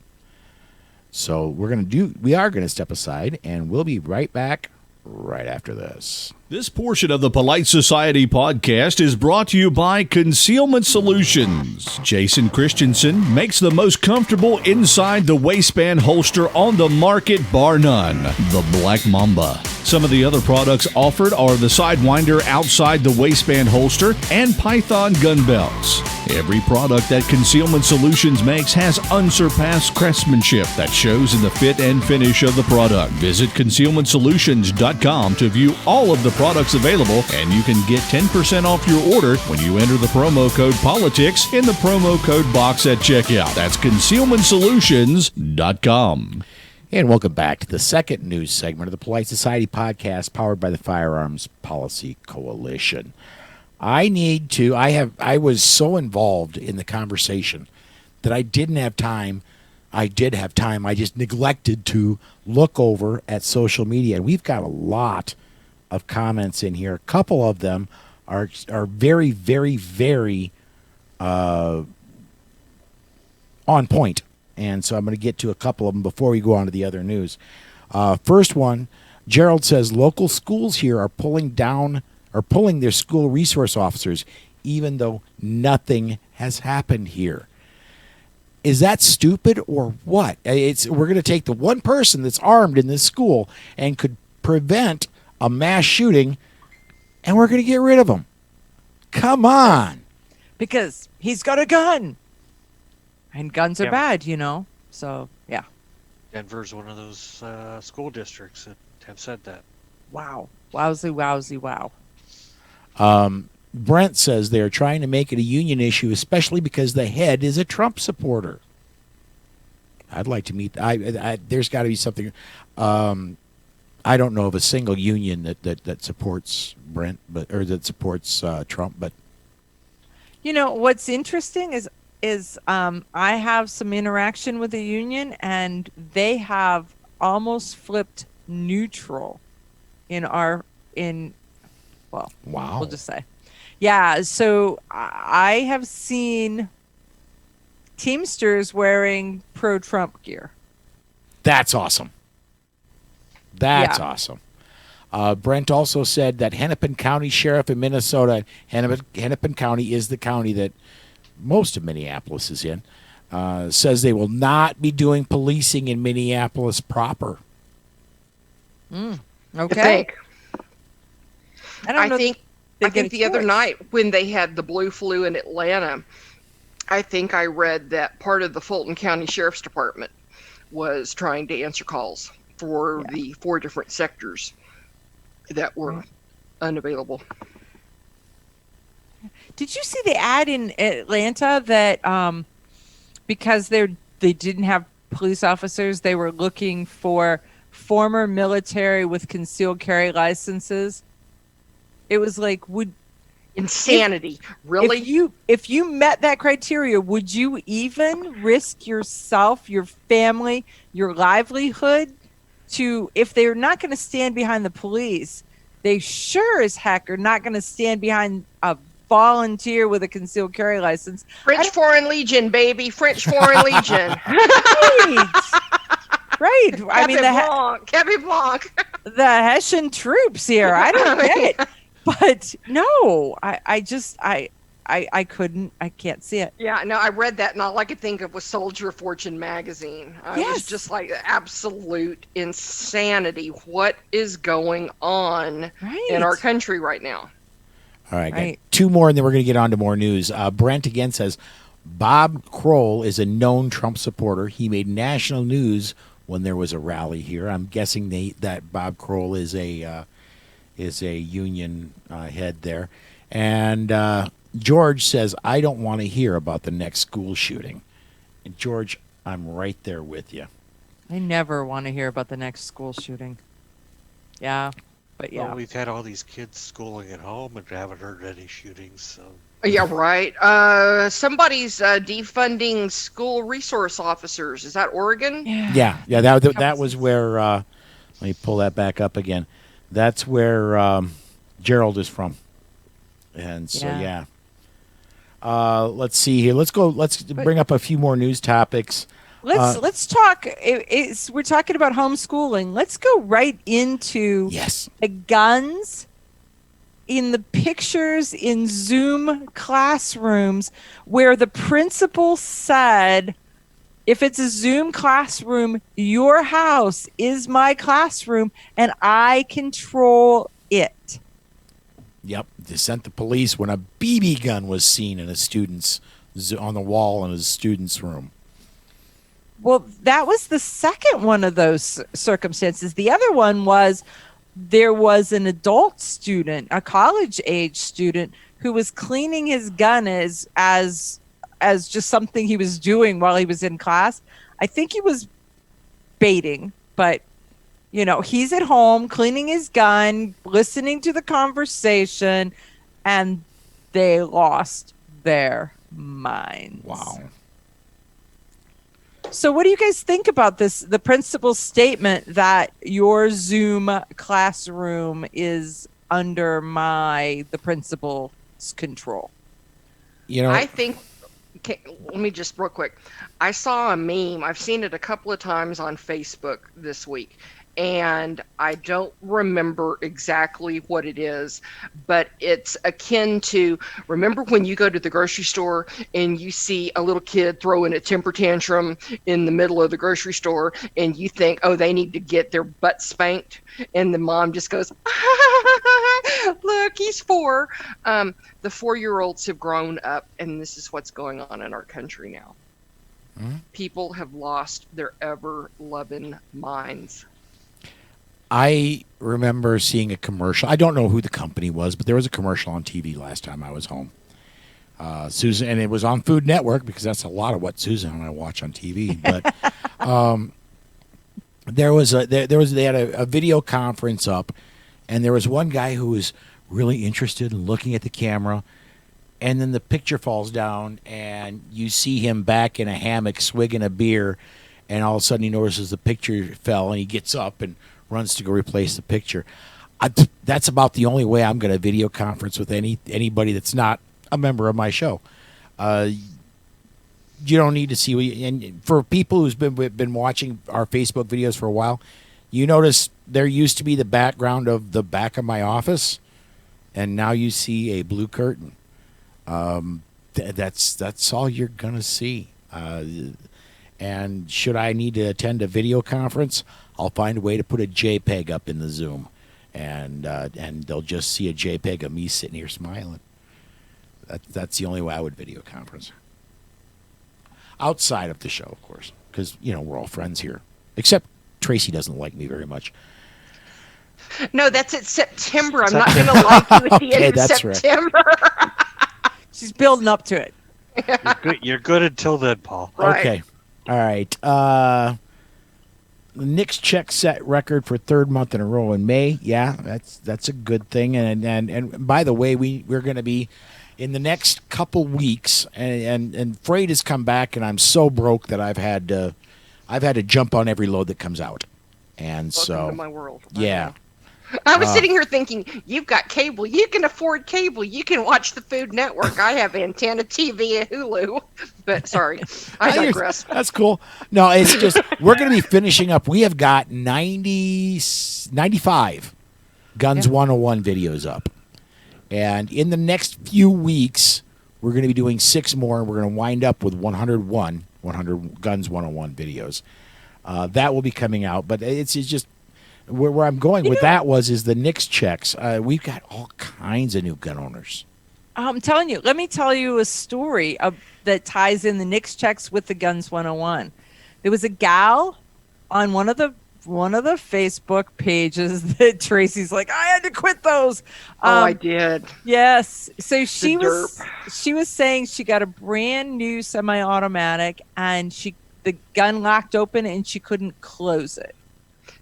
So we are going to step aside, and we'll be right back right after this. This portion of the Polite Society podcast is brought to you by Concealment Solutions. Jason Christensen makes the most comfortable inside the waistband holster on the market, bar none. The Black Mamba. Some of the other products offered are the Sidewinder outside the waistband holster and Python gun belts. Every product that Concealment Solutions makes has unsurpassed craftsmanship that shows in the fit and finish of the product. Visit concealmentsolutions.com to view all of the products available, and you can get 10% off your order when you enter the promo code POLITICS in the promo code box at checkout. That's concealmentsolutions.com. And welcome back to the second news segment of the Polite Society podcast, powered by the Firearms Policy Coalition. I was so involved in the conversation that I didn't have time. I did have time. I just neglected to look over at social media. And we've got a lot of comments in here. A couple of them are very, very, very on point. And so I'm going to get to a couple of them before we go on to the other news. First one, Gerald says local schools here are pulling their school resource officers, even though nothing has happened here. Is that stupid or what? We're going to take the one person that's armed in this school and could prevent a mass shooting, and we're going to get rid of him. Come on. Because he's got a gun. And guns are Yeah. bad, So, yeah. Denver's one of those school districts that have said that. Wow. Wowzy, wowzy, wow. Brent says they're trying to make it a union issue, especially because the head is a Trump supporter. I'd like to meet. There's got to be something. I don't know of a single union that supports Brent, or that supports Trump. But What's interesting is I have some interaction with the union, and they have almost flipped neutral in well, Wow. we'll just say. Yeah, so I have seen Teamsters wearing pro-Trump gear. That's awesome. That's Yeah. awesome. Brent also said that Hennepin County Sheriff in Minnesota, Hennepin County is the county that most of Minneapolis is in, says they will not be doing policing in Minneapolis proper. You Okay. think? I don't know. I think the other night when they had the blue flu in Atlanta, I think I read that part of the Fulton County Sheriff's Department was trying to answer calls for the 4 different sectors that were unavailable. Did you see the ad in Atlanta that because they didn't have police officers, they were looking for former military with concealed carry licenses? It was like, insanity. Really? If you met that criteria, would you even risk yourself, your family, your livelihood to, if they're not going to stand behind the police, they sure as heck are not going to stand behind a volunteer with a concealed carry license. French Foreign Legion, baby. French Foreign Legion. Right. I mean, Kevin Blanc. The Hessian troops here. I don't get it. But no, I can't see it. Yeah, no, I read that and all I could think of was Soldier of Fortune magazine. It was just like absolute insanity. What is going on in our country right now? All right, got 2 more, and then we're going to get on to more news. Brent again says, Bob Kroll is a known Trump supporter. He made national news when there was a rally here. I'm guessing that Bob Kroll is a union head there. And George says, I don't want to hear about the next school shooting. And George, I'm right there with you. I never want to hear about the next school shooting. Yeah, but yeah. Well, we've had all these kids schooling at home and haven't heard any shootings. So. Yeah, right. Somebody's defunding school resource officers. Is that Oregon? Yeah. That was where, let me pull that back up again. That's where Gerald is from. And so, yeah. Let's see here. Let's bring up a few more news topics. Let's talk. We're talking about homeschooling. Let's go right into the guns in the pictures in Zoom classrooms where the principal said, if it's a Zoom classroom, your house is my classroom and I control it. Yep. They sent the police when a BB gun was seen in a student's on the wall in a student's room. Well, that was the second one of those circumstances. The other one was there was an adult student, a college-age student, who was cleaning his gun as just something he was doing while he was in class. I think he was baiting, but he's at home cleaning his gun, listening to the conversation, and they lost their minds. Wow. So what do you guys think about this? The principal's statement that your Zoom classroom is under the principal's control. I think, let me just real quick. I saw a meme. I've seen it a couple of times on Facebook this week. And I don't remember exactly what it is, but it's akin to, remember when you go to the grocery store and you see a little kid throwing a temper tantrum in the middle of the grocery store and you think, oh, they need to get their butt spanked, and the mom just goes, look, he's 4. The 4-year-olds have grown up, and this is what's going on in our country now. Mm-hmm. People have lost their ever-loving minds. I remember seeing a commercial. I don't know who the company was, but there was a commercial on TV last time I was home. Susan, and it was on Food Network because that's a lot of what Susan and I watch on TV. But they had a video conference up, and there was one guy who was really interested in looking at the camera, and then the picture falls down, and you see him back in a hammock swigging a beer, and all of a sudden he notices the picture fell, and he gets up and runs to go replace the picture. That's about the only way I'm going to video conference with anybody that's not a member of my show. You don't need to see. And for people who's been watching our Facebook videos for a while, you notice there used to be the background of the back of my office, and now you see a blue curtain. That's all you're gonna see. And should I need to attend a video conference, I'll find a way to put a JPEG up in the Zoom, and they'll just see a JPEG of me sitting here smiling. That's the only way I would video conference. Outside of the show, of course, because we're all friends here. Except Tracy doesn't like me very much. No, that's at September. I'm not going to like you at the end of September. Right. She's building up to it. You're good until then, Paul. Right. Okay. All right. The Knicks check set record for third month in a row in May. Yeah, that's a good thing. And by the way, we're going to be in the next couple weeks, and freight has come back, and I'm so broke that I've had to jump on every load that comes out. And Welcome to my world. Yeah. I was sitting here thinking, you've got cable. You can afford cable. You can watch the Food Network. I have antenna TV and Hulu. But sorry, I digress. That's cool. No, it's just we're going to be finishing up. We have got 95 Guns 101 videos up. And in the next few weeks, we're going to be doing 6 more, and we're going to wind up with 100 Guns 101 videos. That will be coming out. But it's just... Where I'm going with that is the Knicks checks. We've got all kinds of new gun owners. I'm telling you. Let me tell you a story that ties in the Knicks checks with the Guns 101. There was a gal on one of the Facebook pages that Tracy's like, I had to quit those. I did. Yes. So she was saying she got a brand new semi-automatic, and the gun locked open and she couldn't close it.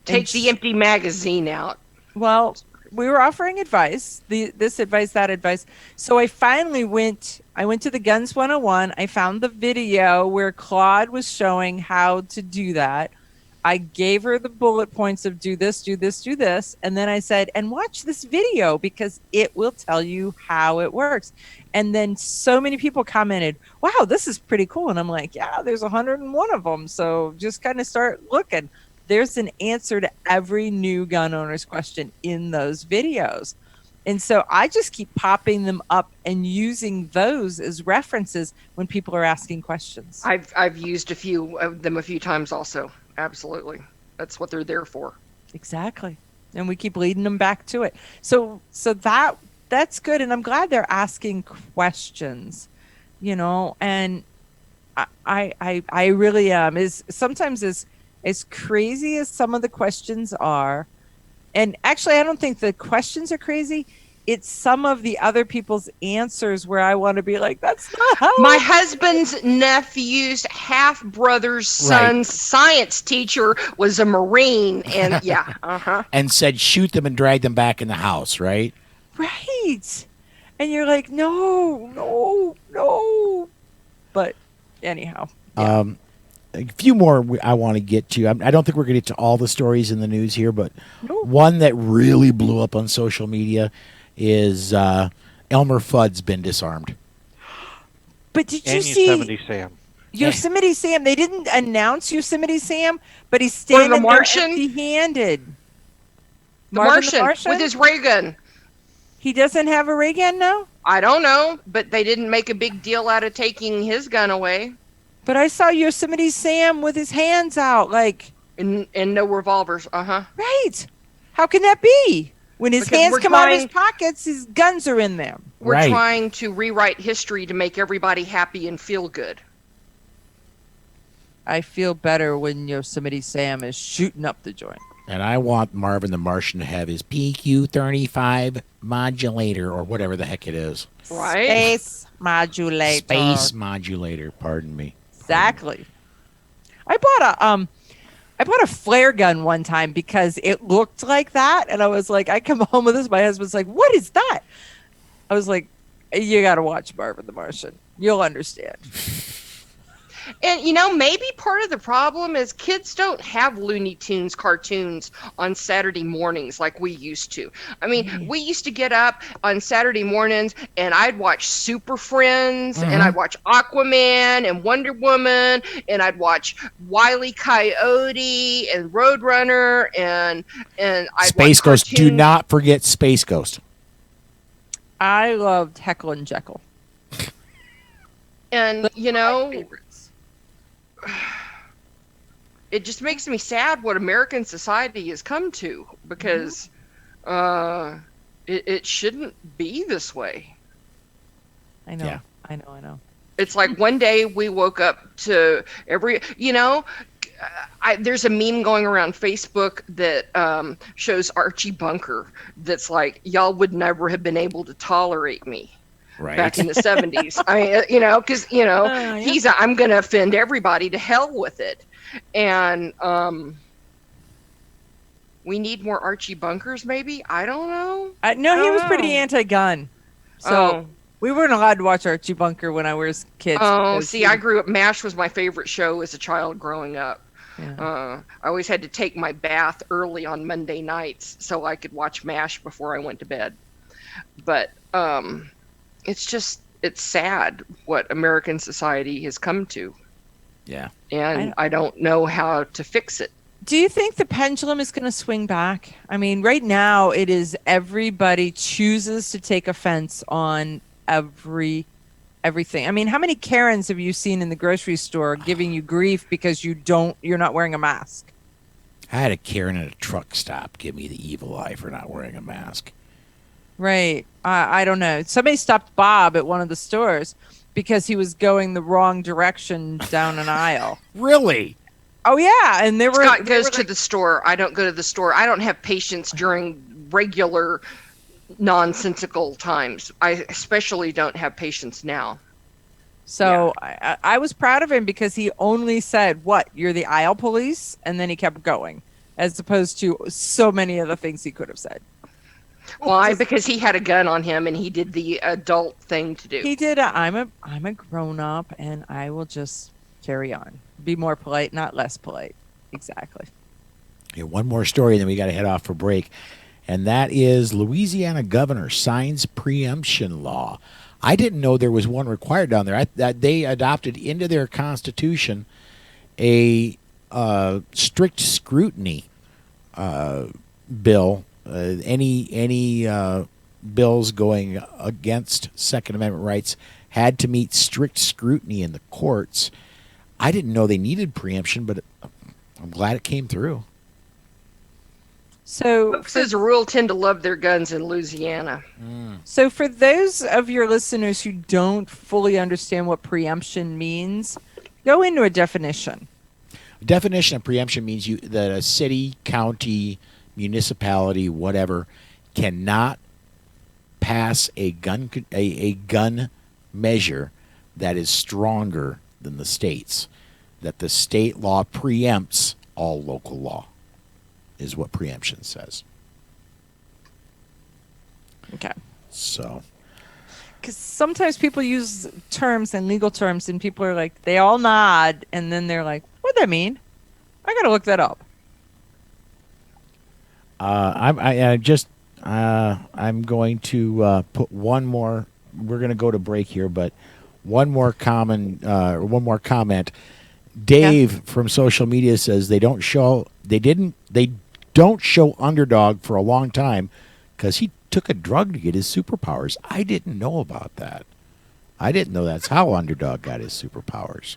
Take the empty magazine out. Well, we were offering advice, this advice, that advice. So I finally went to the Guns 101. I found the video where Claude was showing how to do that. I gave her the bullet points of do this, do this, do this. And then I said, and watch this video because it will tell you how it works. And then so many people commented, wow, this is pretty cool. And I'm like, yeah, there's 101 of them. So just kind of start looking. There's an answer to every new gun owner's question in those videos. And so I just keep popping them up and using those as references when people are asking questions. I've used a few of them a few times also. Absolutely. That's what they're there for. Exactly. And we keep leading them back to it. So that's good. And I'm glad they're asking questions, and I really am. Sometimes as crazy as some of the questions are, and actually I don't think the questions are crazy, it's some of the other people's answers where I want to be like, that's not how. My husband's nephew's half-brother's son's science teacher was a Marine, and and said shoot them and drag them back in the house, right? Right. And you're like, no. But anyhow. Yeah. A few more I want to get to. I don't think we're going to get to all the stories in the news here, but one that really blew up on social media is Elmer Fudd's been disarmed. But did you see Yosemite Sam? Yosemite Sam. They didn't announce Yosemite Sam, but he's standing there empty-handed. The Martian with his ray gun. He doesn't have a ray gun now? I don't know, but they didn't make a big deal out of taking his gun away. But I saw Yosemite Sam with his hands out, like... And no revolvers, Right. How can that be? When his hands come out of his pockets, his guns are in them. We're trying to rewrite history to make everybody happy and feel good. I feel better when Yosemite Sam is shooting up the joint. And I want Marvin the Martian to have his PQ-35 modulator, or whatever the heck it is. Right. Space modulator. Space modulator, pardon me. Exactly. I bought a flare gun one time because it looked like that, and I was like, I come home with this. My husband's like, "What is that?" I was like, "You got to watch Marvin the Martian. You'll understand." And maybe part of the problem is kids don't have Looney Tunes cartoons on Saturday mornings like we used to. I mean, we used to get up on Saturday mornings and I'd watch Super Friends and I'd watch Aquaman and Wonder Woman and I'd watch Wile E. Coyote and Roadrunner and I'd Space watch Ghost. cartoons. Do not forget Space Ghost. I loved Heckle and Jekyll. And Favorites. it just makes me sad what American society has come to, because it shouldn't be this way. I know. Yeah. I know. It's like one day we woke up to there's a meme going around Facebook that shows Archie Bunker that's like, y'all would never have been able to tolerate me. Right. Back in the 70s. I mean, because, he's I'm going to offend everybody, to hell with it. And we need more Archie Bunkers, maybe? I don't know. No, he was pretty anti-gun. So we weren't allowed to watch Archie Bunker when I was kids. I grew up. MASH was my favorite show as a child growing up. Yeah. I always had to take my bath early on Monday nights so I could watch MASH before I went to bed. But it's sad what American society has come to. Yeah. And I don't know how to fix it. Do you think the pendulum is going to swing back? I mean, right now it is everybody chooses to take offense on everything. I mean, how many Karens have you seen in the grocery store giving you grief because you're not wearing a mask? I had a Karen at a truck stop give me the evil eye for not wearing a mask. Right. I don't know. Somebody stopped Bob at one of the stores because he was going the wrong direction down an aisle. Really? Oh, yeah. And Scott goes to the store. I don't go to the store. I don't have patience during regular nonsensical times. I especially don't have patience now. So I was proud of him because he only said, "What? You're the aisle police?" And then he kept going, as opposed to so many other things he could have said. Why? Because he had a gun on him and he did the adult thing to do. He did. I'm a grown up and I will just carry on. Be more polite, not less polite. Exactly. Okay, one more story, then we got to head off for break. And that is Louisiana governor signs preemption law. I didn't know there was one required down there. That they adopted into their constitution a strict scrutiny bill. Any bills going against Second Amendment rights had to meet strict scrutiny in the courts. I didn't know they needed preemption, but I'm glad it came through. So, folks as a rule tend to love their guns in Louisiana. So for those of your listeners who don't fully understand what preemption means, go into a definition. A definition of preemption means that a city, county, municipality, whatever, cannot pass a gun measure that is stronger than the state's. That the state law preempts all local law is what preemption says. Okay. So. Because sometimes people use terms and legal terms and people are like, they all nod and then they're like, what'd that mean? I got to look that up. I'm going to put one more. We're going to go to break here, but one more comment. Dave from social media says they don't show Underdog for a long time because he took a drug to get his superpowers. I didn't know about that. I didn't know that's how Underdog got his superpowers.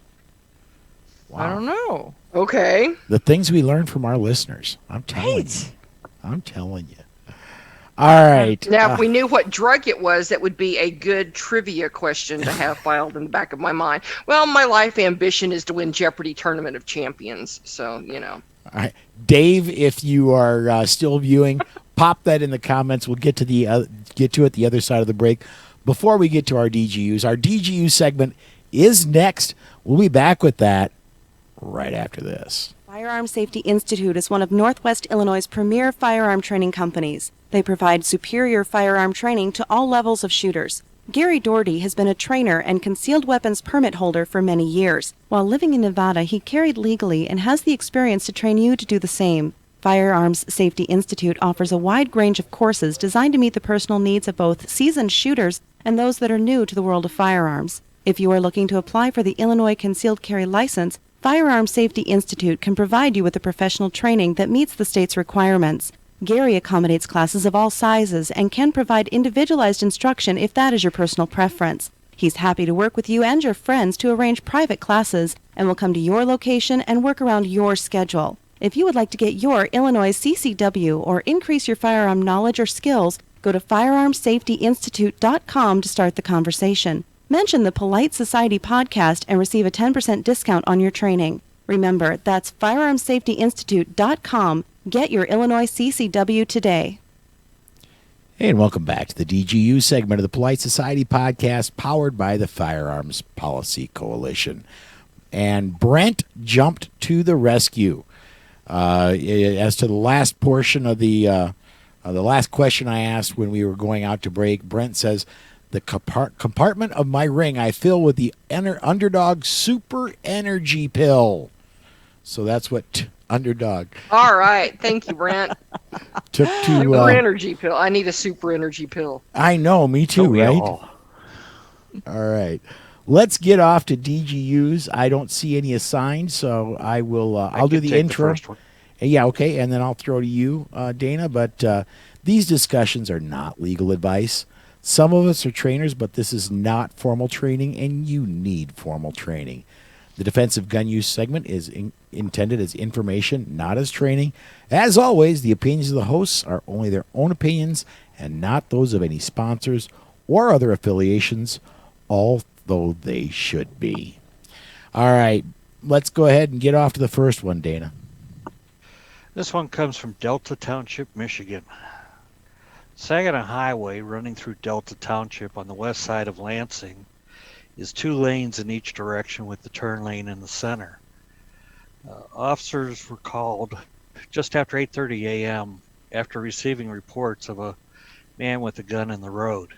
Wow. I don't know. Okay. The things we learn from our listeners. I'm telling Right. you. I'm telling you. All right. Now, if we knew what drug it was, that would be a good trivia question to have filed in the back of my mind. Well, my life ambition is to win Jeopardy Tournament of Champions, so, All right. Dave, if you are still viewing, pop that in the comments. We'll get to it the other side of the break. Before we get to our DGU segment is next. We'll be back with that right after this. Firearm Safety Institute is one of Northwest Illinois' premier firearm training companies. They provide superior firearm training to all levels of shooters. Gary Doherty has been a trainer and concealed weapons permit holder for many years. While living in Nevada, he carried legally and has the experience to train you to do the same. Firearms Safety Institute offers a wide range of courses designed to meet the personal needs of both seasoned shooters and those that are new to the world of firearms. If you are looking to apply for the Illinois Concealed Carry License, Firearm Safety Institute can provide you with the professional training that meets the state's requirements. Gary accommodates classes of all sizes and can provide individualized instruction if that is your personal preference. He's happy to work with you and your friends to arrange private classes and will come to your location and work around your schedule. If you would like to get your Illinois CCW or increase your firearm knowledge or skills, go to firearmsafetyinstitute.com to start the conversation. Mention the Polite Society podcast and receive a 10% discount on your training. Remember, that's firearmsafetyinstitute.com. Get your Illinois CCW today. Hey, and welcome back to the DGU segment of the Polite Society podcast powered by the Firearms Policy Coalition. And Brent jumped to the rescue. As to the last portion of the last question I asked when we were going out to break, Brent says, the compartment of my ring I fill with the Underdog Super Energy Pill. So that's what Underdog. All right. Thank you, Brent. Took to Super energy pill. I need a super energy pill. I know, me too, right? All right. Let's get off to DGUs. I don't see any assigned, so I will. I'll do the intro. The first one. Yeah, okay, and then I'll throw to you, Dana. But these discussions are not legal advice. Some of us are trainers, but this is not formal training, and you need formal training. The defensive gun use segment is intended as information, not as training. As always, the opinions of the hosts are only their own opinions and not those of any sponsors or other affiliations, although they should be. All right, let's go ahead and get off to the first one, Dana. This one comes from Delta Township, Michigan. Saginaw Highway running through Delta Township on the west side of Lansing is 2 lanes in each direction with the turn lane in the center. Officers were called just after 8:30 a.m. after receiving reports of a man with a gun in the road.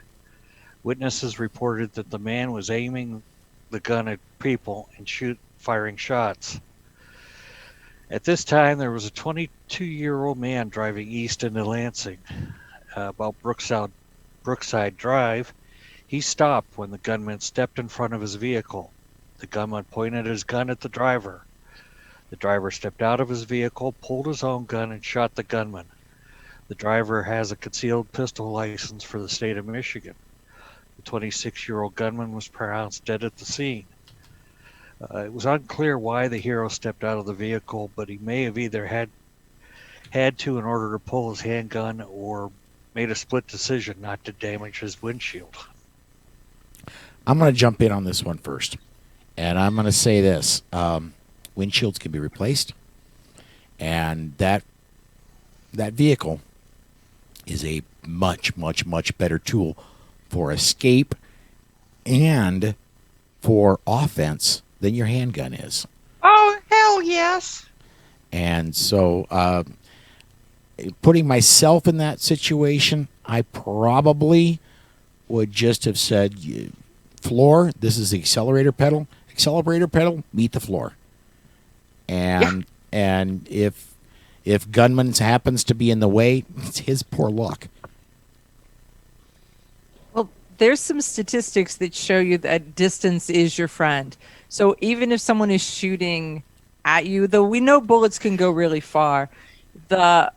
Witnesses reported that the man was aiming the gun at people and firing shots. At this time, there was a 22-year-old man driving east into Lansing, about Brookside Drive. He stopped when the gunman stepped in front of his vehicle. The gunman pointed his gun at the driver. The driver stepped out of his vehicle, pulled his own gun, and shot the gunman. The driver has a concealed pistol license for the state of Michigan. The 26-year-old gunman was pronounced dead at the scene. It was unclear why the hero stepped out of the vehicle, but he may have either had to in order to pull his handgun or made a split decision not to damage his windshield. I'm going to jump in on this one first, and I'm going to say this. Windshields can be replaced, and that vehicle is a much, much, much better tool for escape and for offense than your handgun is. Oh, hell yes. And so putting myself in that situation, I probably would just have said, floor, this is the accelerator pedal, meet the floor. And if gunman happens to be in the way, it's his poor luck. Well, there's some statistics that show you that distance is your friend. So even if someone is shooting at you, though we know bullets can go really far, the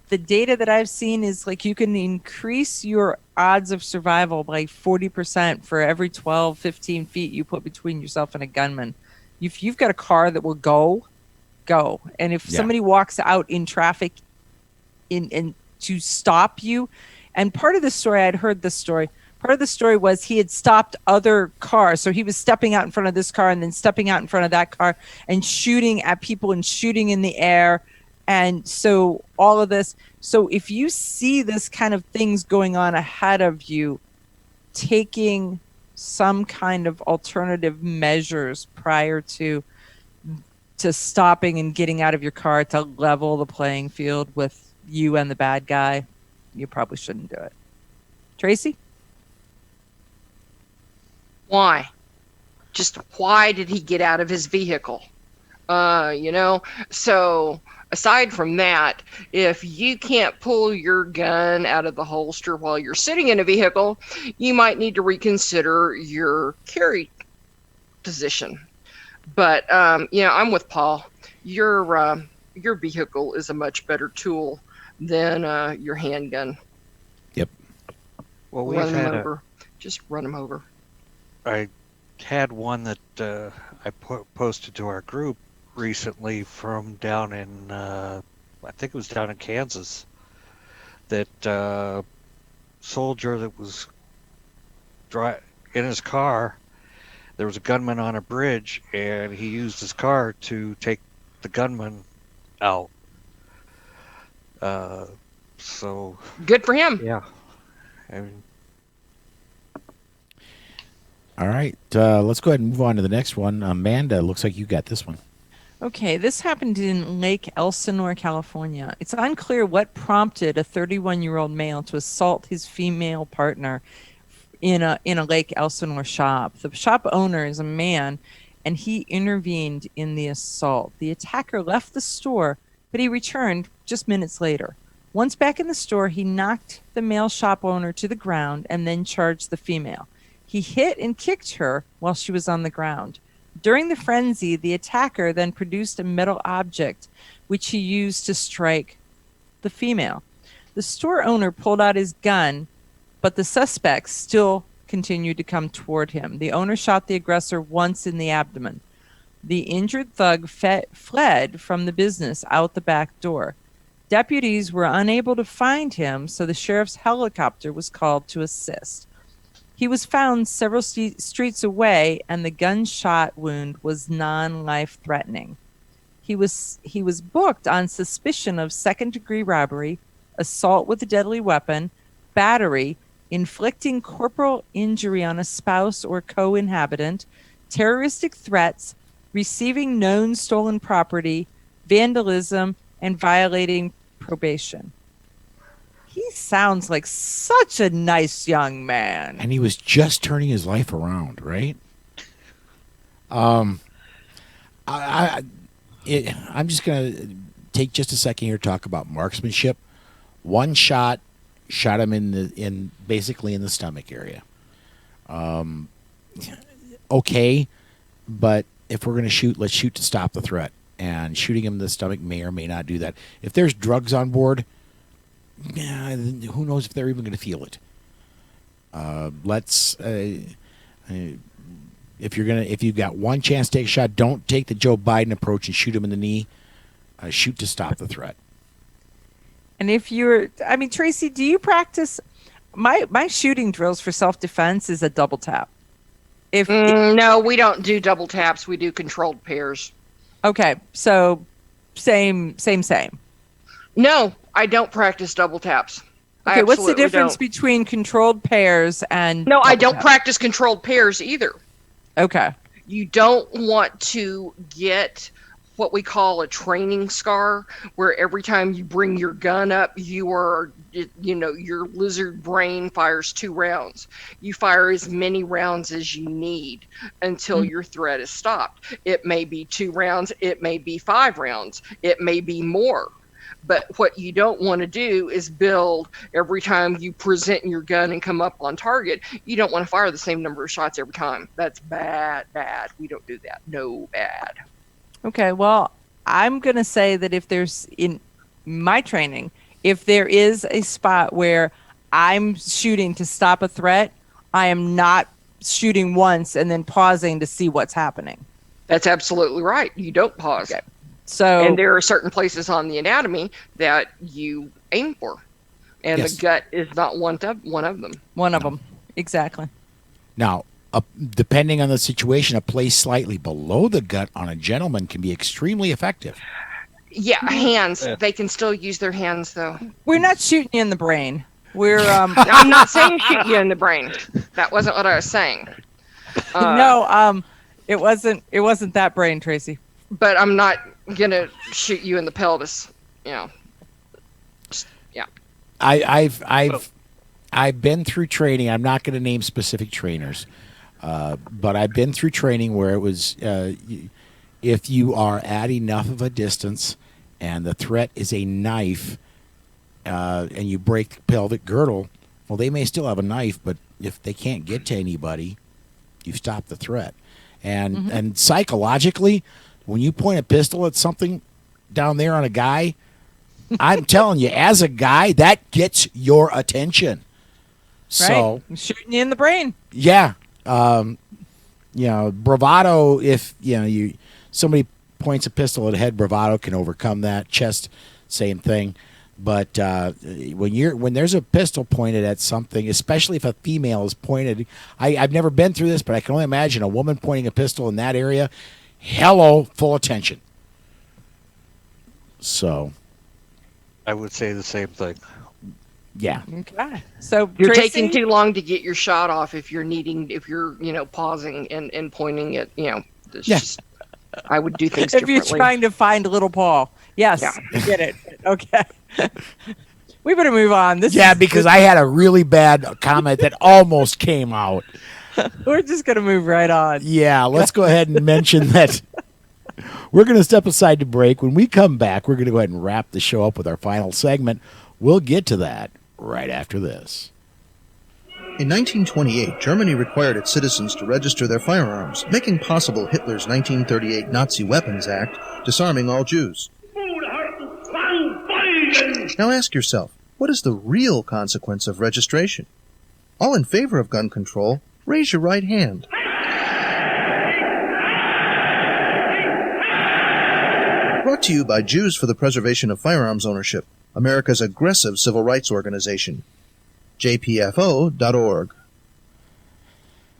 data that I've seen is like you can increase your odds of survival by 40% for every 12, 15 feet you put between yourself and a gunman. If you've got a car that will go. And if somebody walks out in traffic in to stop you, and part of the story, I'd heard this story, part of the story was he had stopped other cars. So he was stepping out in front of this car and then stepping out in front of that car and shooting at people and shooting in the air. And so all of this. So if you see this kind of things going on ahead of you, taking some kind of alternative measures prior to stopping and getting out of your car to level the playing field with you and the bad guy, you probably shouldn't do it. Tracy? Why? Just why did he get out of his vehicle? So aside from that, if you can't pull your gun out of the holster while you're sitting in a vehicle, you might need to reconsider your carry position. But I'm with Paul. Your vehicle is a much better tool than your handgun. Yep. Well, Run them over. Just run them over. I had one that I posted to our group recently from down in, I think it was down in Kansas, that soldier that was in his car. There was a gunman on a bridge, and he used his car to take the gunman out. So good for him. Yeah. I mean, All right, let's go ahead and move on to the next one. Amanda, looks like you got this one. Okay, this happened in Lake Elsinore, California. It's unclear what prompted a 31-year-old male to assault his female partner in a Lake Elsinore shop. The shop owner is a man, and he intervened in the assault. The attacker left the store, but he returned just minutes later. Once back in the store, he knocked the male shop owner to the ground and then charged the female. He hit and kicked her while she was on the ground. During the frenzy, the attacker then produced a metal object, which he used to strike the female. The store owner pulled out his gun, but the suspects still continued to come toward him. The owner shot the aggressor once in the abdomen. The injured thug fled from the business out the back door. Deputies were unable to find him, so the sheriff's helicopter was called to assist. He was found several streets away, and the gunshot wound was non-life-threatening. He was booked on suspicion of second-degree robbery, assault with a deadly weapon, battery, inflicting corporal injury on a spouse or co-inhabitant, terroristic threats, receiving known stolen property, vandalism, and violating probation. He sounds like such a nice young man. And he was just turning his life around, right? I'm just going to take just a second here to talk about marksmanship. One shot him basically in the stomach area. Okay, but if we're going to shoot, let's shoot to stop the threat. And shooting him in the stomach may or may not do that. If there's drugs on board, who knows if they're even going to feel it. If you've got one chance to take a shot, don't take the Joe Biden approach and shoot him in the knee. Shoot to stop the threat. And Tracy, do you practice? My shooting drills for self-defense is a double tap. No, we don't do double taps. We do controlled pairs. Okay, so same. No, I don't practice double taps. Okay, what's the difference between controlled pairs and... No, I don't practice controlled pairs either. Okay. You don't want to get what we call a training scar, where every time you bring your gun up, your lizard brain fires 2 rounds. You fire as many rounds as you need until your threat is stopped. It may be 2 rounds, it may be 5 rounds, it may be more. But what you don't want to do is build every time you present your gun and come up on target. You don't want to fire the same number of shots every time. That's bad. We don't do that. No, bad. Okay, well, I'm going to say that if there's, in my training, if there is a spot where I'm shooting to stop a threat, I am not shooting once and then pausing to see what's happening. That's absolutely right. You don't pause. Okay. And there are certain places on the anatomy that you aim for, and the gut is not one of them. One of them, exactly. Now, depending on the situation, a place slightly below the gut on a gentleman can be extremely effective. Yeah, hands. They can still use their hands, though. We're not shooting you in the brain. We're. I'm not saying shoot you in the brain. That wasn't what I was saying. It wasn't that brain, Tracy. But I'm not gonna shoot you in the pelvis. Yeah. I've been through training. I'm not going to name specific trainers, But I've been through training where it was if you are at enough of a distance and the threat is a knife and you break the pelvic girdle, well, they may still have a knife, but if they can't get to anybody, you stop the threat. And psychologically, when you point a pistol at something down there on a guy, I'm telling you, as a guy, that gets your attention. So Right. I'm shooting you in the brain. yeah, bravado. If somebody points a pistol at a head, bravado can overcome that. Chest, same thing. But when there's a pistol pointed at something, especially if a female is pointed, I've never been through this, but I can only imagine a woman pointing a pistol in that area. Hello, full attention. So, I would say the same thing. yeah. Okay. So You're Tracy? taking too long to get your shot off if you're pausing and pointing at, it's Yeah. just, I would do things If differently. you're trying to find little Paul. Yes, Yeah. I get it. Okay. We better move on. Because I had a really bad comment that almost came out. We're just going to move right on. Yeah, let's go ahead and mention that we're going to step aside to break. When we come back, we're going to go ahead and wrap the show up with our final segment. We'll get to that right after this. In 1928, Germany required its citizens to register their firearms, making possible Hitler's 1938 Nazi Weapons Act, disarming all Jews. Now ask yourself, what is the real consequence of registration? All in favor of gun control, raise your right hand. Brought to you by Jews for the Preservation of Firearms Ownership, America's aggressive civil rights organization. jpfo.org.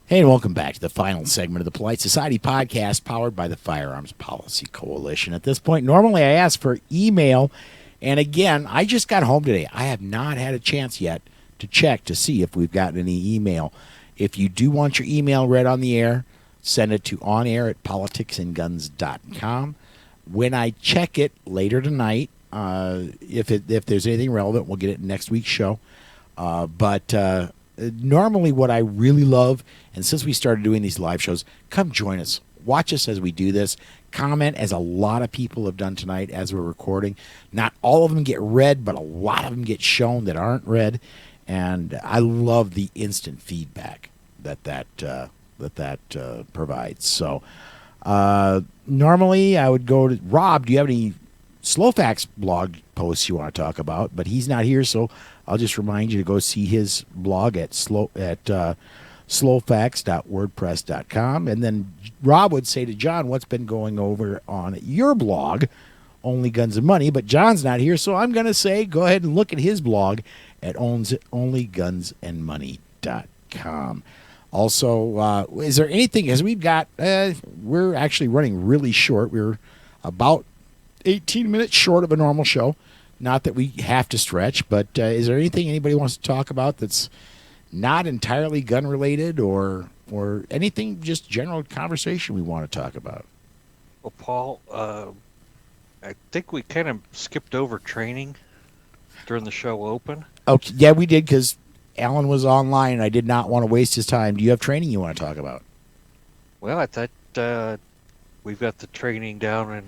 Hey, and welcome back to the final segment of the Polite Society podcast powered by the Firearms Policy Coalition. At this point, normally I ask for email, and again, I just got home today. I have not had a chance yet to check to see if we've gotten any email. If you do want your email read on the air, send it to onair@politicsandguns.com. When I check it later tonight, if there's anything relevant, we'll get it in next week's show. But normally what I really love, and since we started doing these live shows, come join us. Watch us as we do this. Comment, as a lot of people have done tonight as we're recording. Not all of them get read, but a lot of them get shown that aren't read. And I love the instant feedback that provides. So normally I would go to Rob. Do you have any Slowfax blog posts you want to talk about? But he's not here, so I'll just remind you to go see his blog at slowfax.wordpress.com. And then Rob would say to John, what's been going over on your blog, Only Guns and Money? But John's not here, so I'm going to say go ahead and look at his blog at onlygunsandmoney.com. Also, is there anything, because we've got, we're actually running really short. We're about 18 minutes short of a normal show. Not that we have to stretch, but is there anything anybody wants to talk about that's not entirely gun related or anything, just general conversation we want to talk about? Well, Paul, I think we kind of skipped over training during the show open. Okay, yeah, we did, because Alan was online and I did not want to waste his time. Do you have training you want to talk about? Well, I thought we've got the training down in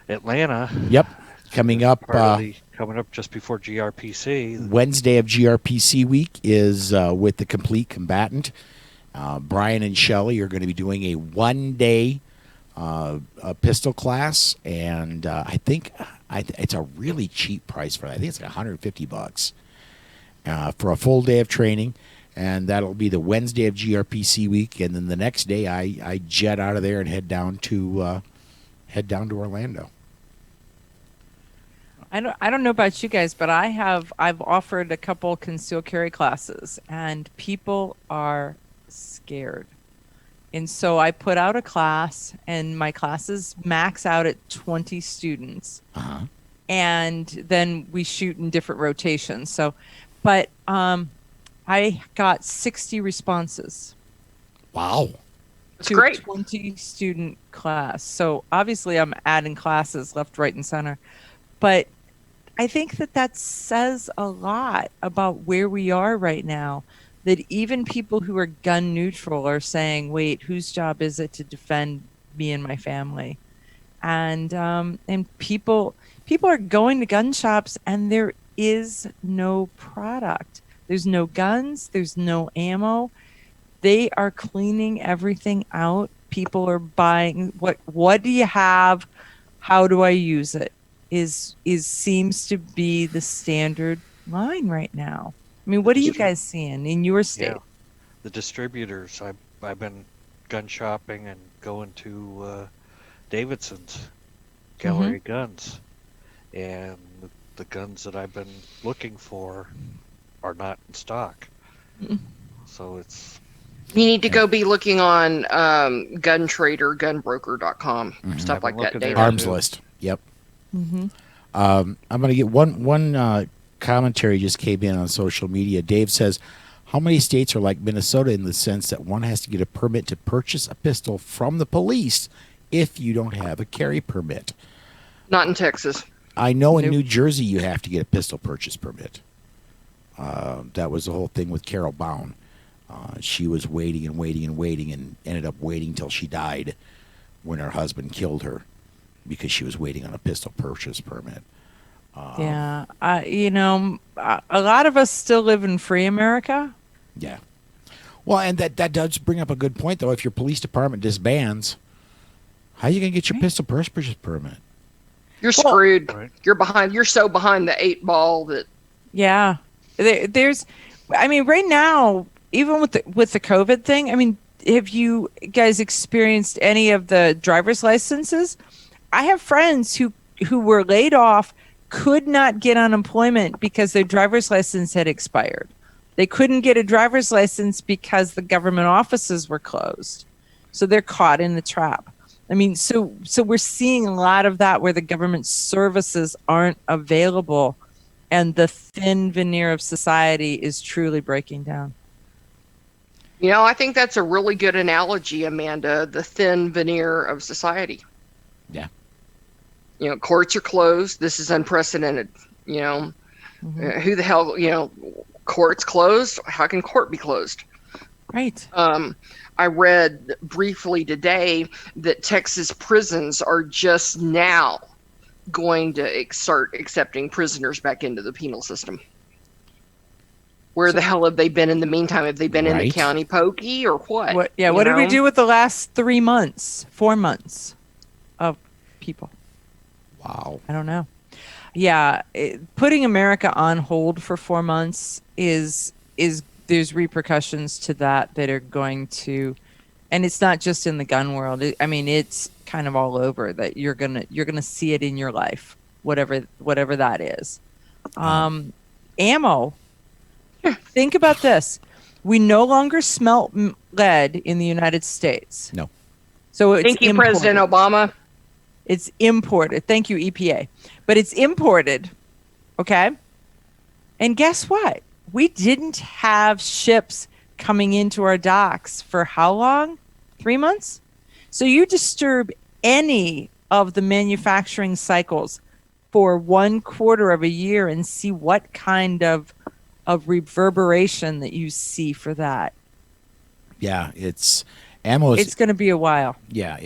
Atlanta. Yep. Coming up just before GRPC. Wednesday of GRPC week is with the Complete Combatant. Brian and Shelley are going to be doing a one-day pistol class, and I think it's a really cheap price for that. I think it's like $150 for a full day of training, and that'll be the Wednesday of GRPC week. And then the next day, I jet out of there and head down to Orlando. I don't know about you guys, but I've offered a couple concealed carry classes, and people are scared. And so I put out a class, and my classes max out at 20 students. Uh-huh. And then we shoot in different rotations. So, but I got 60 responses. Wow. That's to great. A 20 student class. So obviously I'm adding classes left, right, and center. But I think that says a lot about where we are right now. that even people who are gun neutral are saying, wait, whose job is it to defend me and my family? And people are going to gun shops and there is no product. There's no guns, there's no ammo. They are cleaning everything out. People are buying what do you have? How do I use it? Seems to be the standard line right now. I mean, what are you guys seeing in your state? Yeah. The distributors. I've been gun shopping and going to Davidson's Gallery Guns, and the guns that I've been looking for are not in stock. So it's. You need to go be looking on Gun Trader, gunbroker.com, stuff like that. David. Arms list. Yep. I'm going to get one commentary just came in on social media. Dave says, how many states are like Minnesota in the sense that one has to get a permit to purchase a pistol from the police if you don't have a carry permit? Not in Texas. I know in New Jersey you have to get a pistol purchase permit. That was the whole thing with Carol Bown. She was waiting and ended up waiting till she died when her husband killed her because she was waiting on a pistol purchase permit. A lot of us still live in free America. Yeah. Well, and that does bring up a good point, though. If your police department disbands, how are you going to get your pistol purchase permit? You're screwed. You're behind. You're so behind the 8 ball that. Yeah. Right now, even with the COVID thing, have you guys experienced any of the driver's licenses? I have friends who were laid off, could not get unemployment because their driver's license had expired. They couldn't get a driver's license because the government offices were closed. So they're caught in the trap. So we're seeing a lot of that where the government services aren't available and the thin veneer of society is truly breaking down. I think that's a really good analogy, Amanda, the thin veneer of society. Yeah. Courts are closed. This is unprecedented. Who the hell, court's closed. How can court be closed? Right. I read briefly today that Texas prisons are just now going to start accepting prisoners back into the penal system. Where the hell have they been in the meantime? Have they been in the county pokey or what? What did we do with the last 4 months of people? Wow. I don't know. Yeah, putting America on hold for 4 months is there's repercussions to that are going to, and it's not just in the gun world. It's kind of all over that you're gonna see it in your life, whatever that is. Ammo. Think about this. We no longer smelt lead in the United States. No. So it's Thank you, imported. President Obama. It's imported. Thank you, EPA. But it's imported. Okay? And guess what? We didn't have ships coming into our docks for how long? 3 months? So you disturb any of the manufacturing cycles for 1/4 of a year and see what kind of reverberation that you see for that. Yeah, it's ammo. It's going to be a while. Yeah,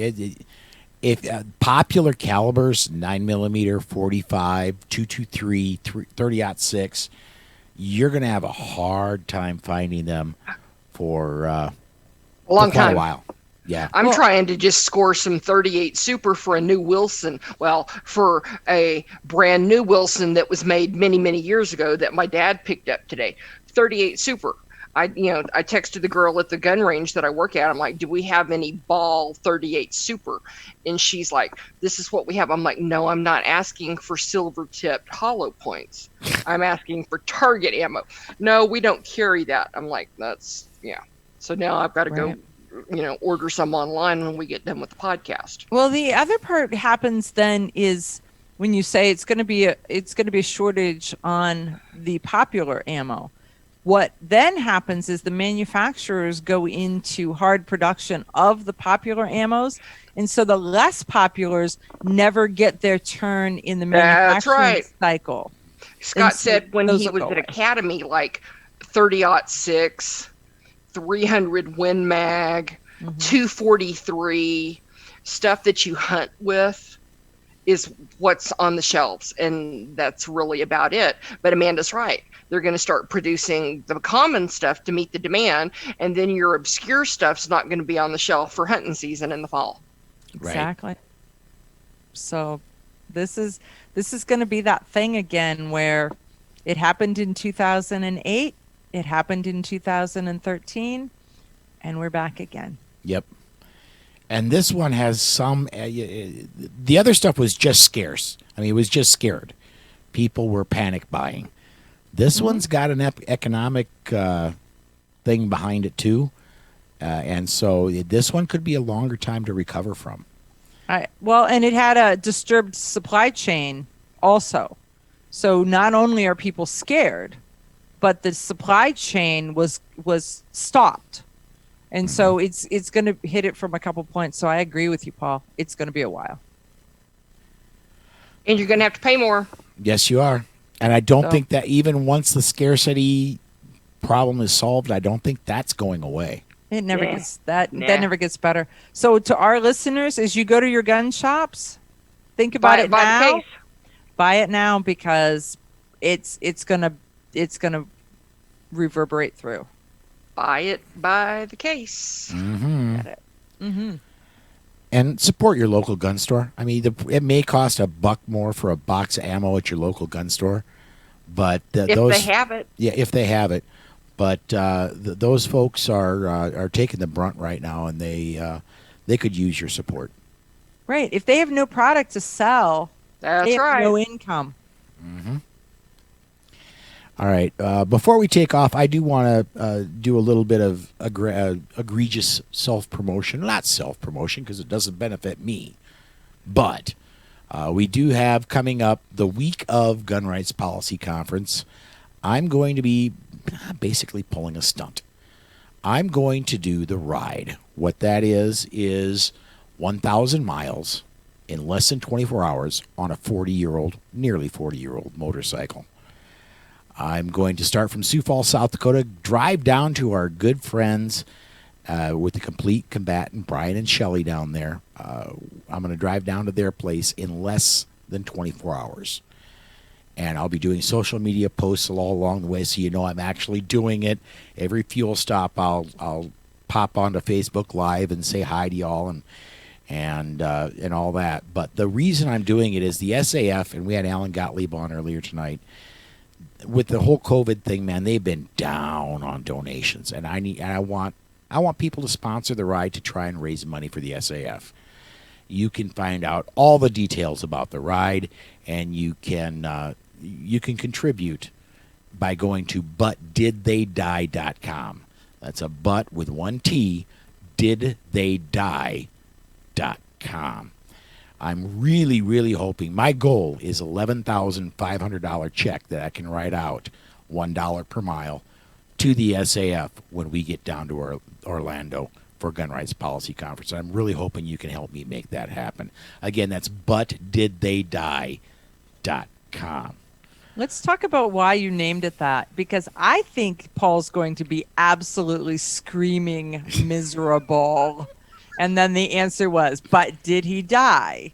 if popular calibers, 9mm, 45, 223, 30-06, you're going to have a hard time finding them for a long time. A while. Yeah. I'm trying to just score some 38 Super for a new Wilson. Well, for a brand new Wilson that was made many, many years ago that my dad picked up today. 38 Super. I texted the girl at the gun range that I work at. I'm like, do we have any ball 38 Super? And she's like, this is what we have. I'm like, no, I'm not asking for silver tipped hollow points. I'm asking for target ammo. No, we don't carry that. I'm like, So now I've got to go order some online when we get done with the podcast. Well, the other part happens then is when you say it's going to be a shortage on the popular ammo. What then happens is the manufacturers go into hard production of the popular ammos, and so the less populars never get their turn in the manufacturing cycle. Scott said when he was at Academy, like 30-06, 300 Win Mag, 243, stuff that you hunt with is what's on the shelves, and that's really about it. But Amanda's right. They're going to start producing the common stuff to meet the demand, and then your obscure stuff's not going to be on the shelf for hunting season in the fall. Exactly. So this is going to be that thing again where it happened in 2008, it happened in 2013, and we're back again. Yep. And this one has some. The other stuff was just scarce. I mean, it was just scared. People were panic buying. This one's got an economic thing behind it too, and so this one could be a longer time to recover from. Well, and it had a disturbed supply chain also. So not only are people scared, but the supply chain was stopped. And so it's going to hit it from a couple points. So I agree with you, Paul. It's going to be a while. And you're going to have to pay more. Yes, you are. And I don't think that even once the scarcity problem is solved, I don't think that's going away. It never gets that never gets better. So to our listeners, as you go to your gun shops, think about it now. Buy it now because it's gonna reverberate through. Buy it by the case. And support your local gun store. I mean, it may cost $1 more for a box of ammo at your local gun store, but if they have it. Yeah, if they have it. But those folks are taking the brunt right now, and they could use your support. Right. If they have no product to sell, they have no income. All right. Before we take off, I do want to do a little bit of egregious self-promotion. Not self-promotion because it doesn't benefit me. But we do have coming up the week of Gun Rights Policy Conference. I'm going to be basically pulling a stunt. I'm going to do the ride. What that is 1,000 miles in less than 24 hours on a nearly 40-year-old motorcycle. I'm going to start from Sioux Falls, South Dakota, drive down to our good friends with the Complete Combatant, Brian and Shelley down there. I'm going to drive down to their place in less than 24 hours. And I'll be doing social media posts all along the way so you know I'm actually doing it. Every fuel stop, I'll pop onto Facebook Live and say hi to y'all and all that. But the reason I'm doing it is the SAF, and we had Alan Gottlieb on earlier tonight, with the whole COVID thing, man, they've been down on donations, and I want people to sponsor the ride to try and raise money for the SAF. You can find out all the details about the ride, and you can contribute by going to butdidtheydie.com. That's a but with one T, didtheydie.com. I'm really, really hoping. My goal is $11,500 check that I can write out, $1 per mile, to the SAF when we get down to Orlando for Gun Rights Policy Conference. I'm really hoping you can help me make that happen. Again, that's butdidtheydie.com. Let's talk about why you named it that, because I think Paul's going to be absolutely screaming miserable. And then the answer was, but did he die?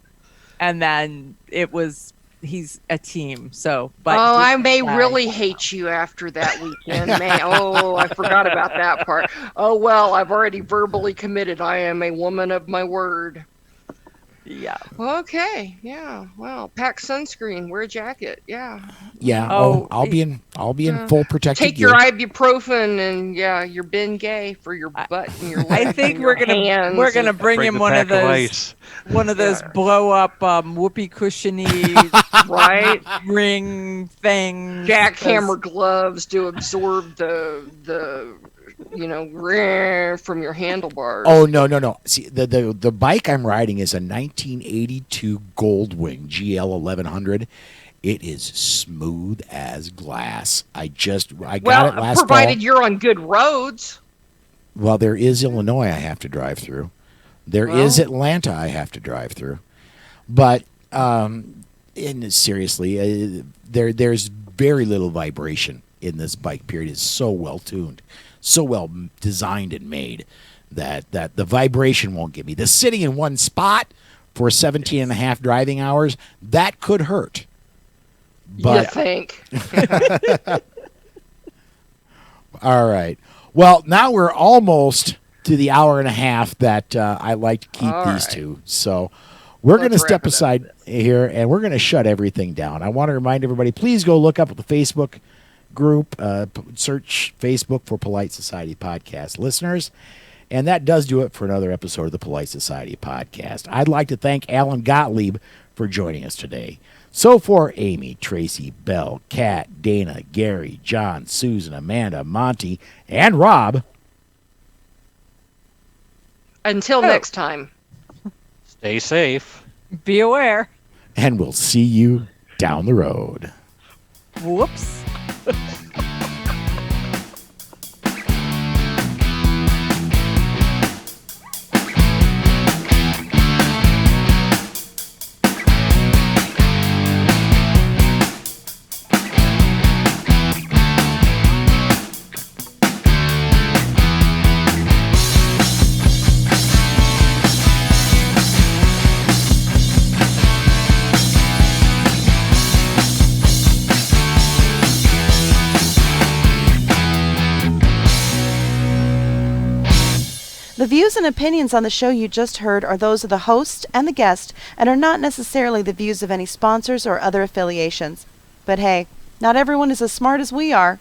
And then it was, he's a team. So, but I may really hate you after that weekend. I forgot about that part. Oh, well, I've already verbally committed. I am a woman of my word. Yeah. Okay. Yeah. Well, pack sunscreen, wear a jacket. Yeah. Yeah. I'll be in full protective Take gear. your ibuprofen and your Bengay for your butt and your legs. I think we're gonna bring him one of those blow up whoopee cushiony right ring things. Jackhammer gloves to absorb the from your handlebars. Oh no! See, the bike I'm riding is a 1982 Goldwing GL 1100. It is smooth as glass. I got it last provided fall. You're on good roads. Well, there is Illinois I have to drive through. There is Atlanta I have to drive through. But seriously, there's very little vibration in this bike. Period. It's so well tuned. so well designed and made that the vibration won't get me. The sitting in one spot for 17 and a half driving hours, that could hurt. But, you think? All right. Well, now we're almost to the hour and a half that I like to keep these two. So we're going to step aside here, and we're going to shut everything down. I want to remind everybody, please go look up the Facebook group, search Facebook for Polite Society Podcast listeners. And that does do it for another episode of the Polite Society Podcast. I'd like to thank Alan Gottlieb for joining us today. So for Amy, Tracy, Belle, Kat, Dana, Gary, John, Susan, Amanda, Monty, and Rob. Until next time. Stay safe. Be aware. And we'll see you down the road. Whoops. The views and opinions on the show you just heard are those of the host and the guest and are not necessarily the views of any sponsors or other affiliations. But hey, not everyone is as smart as we are.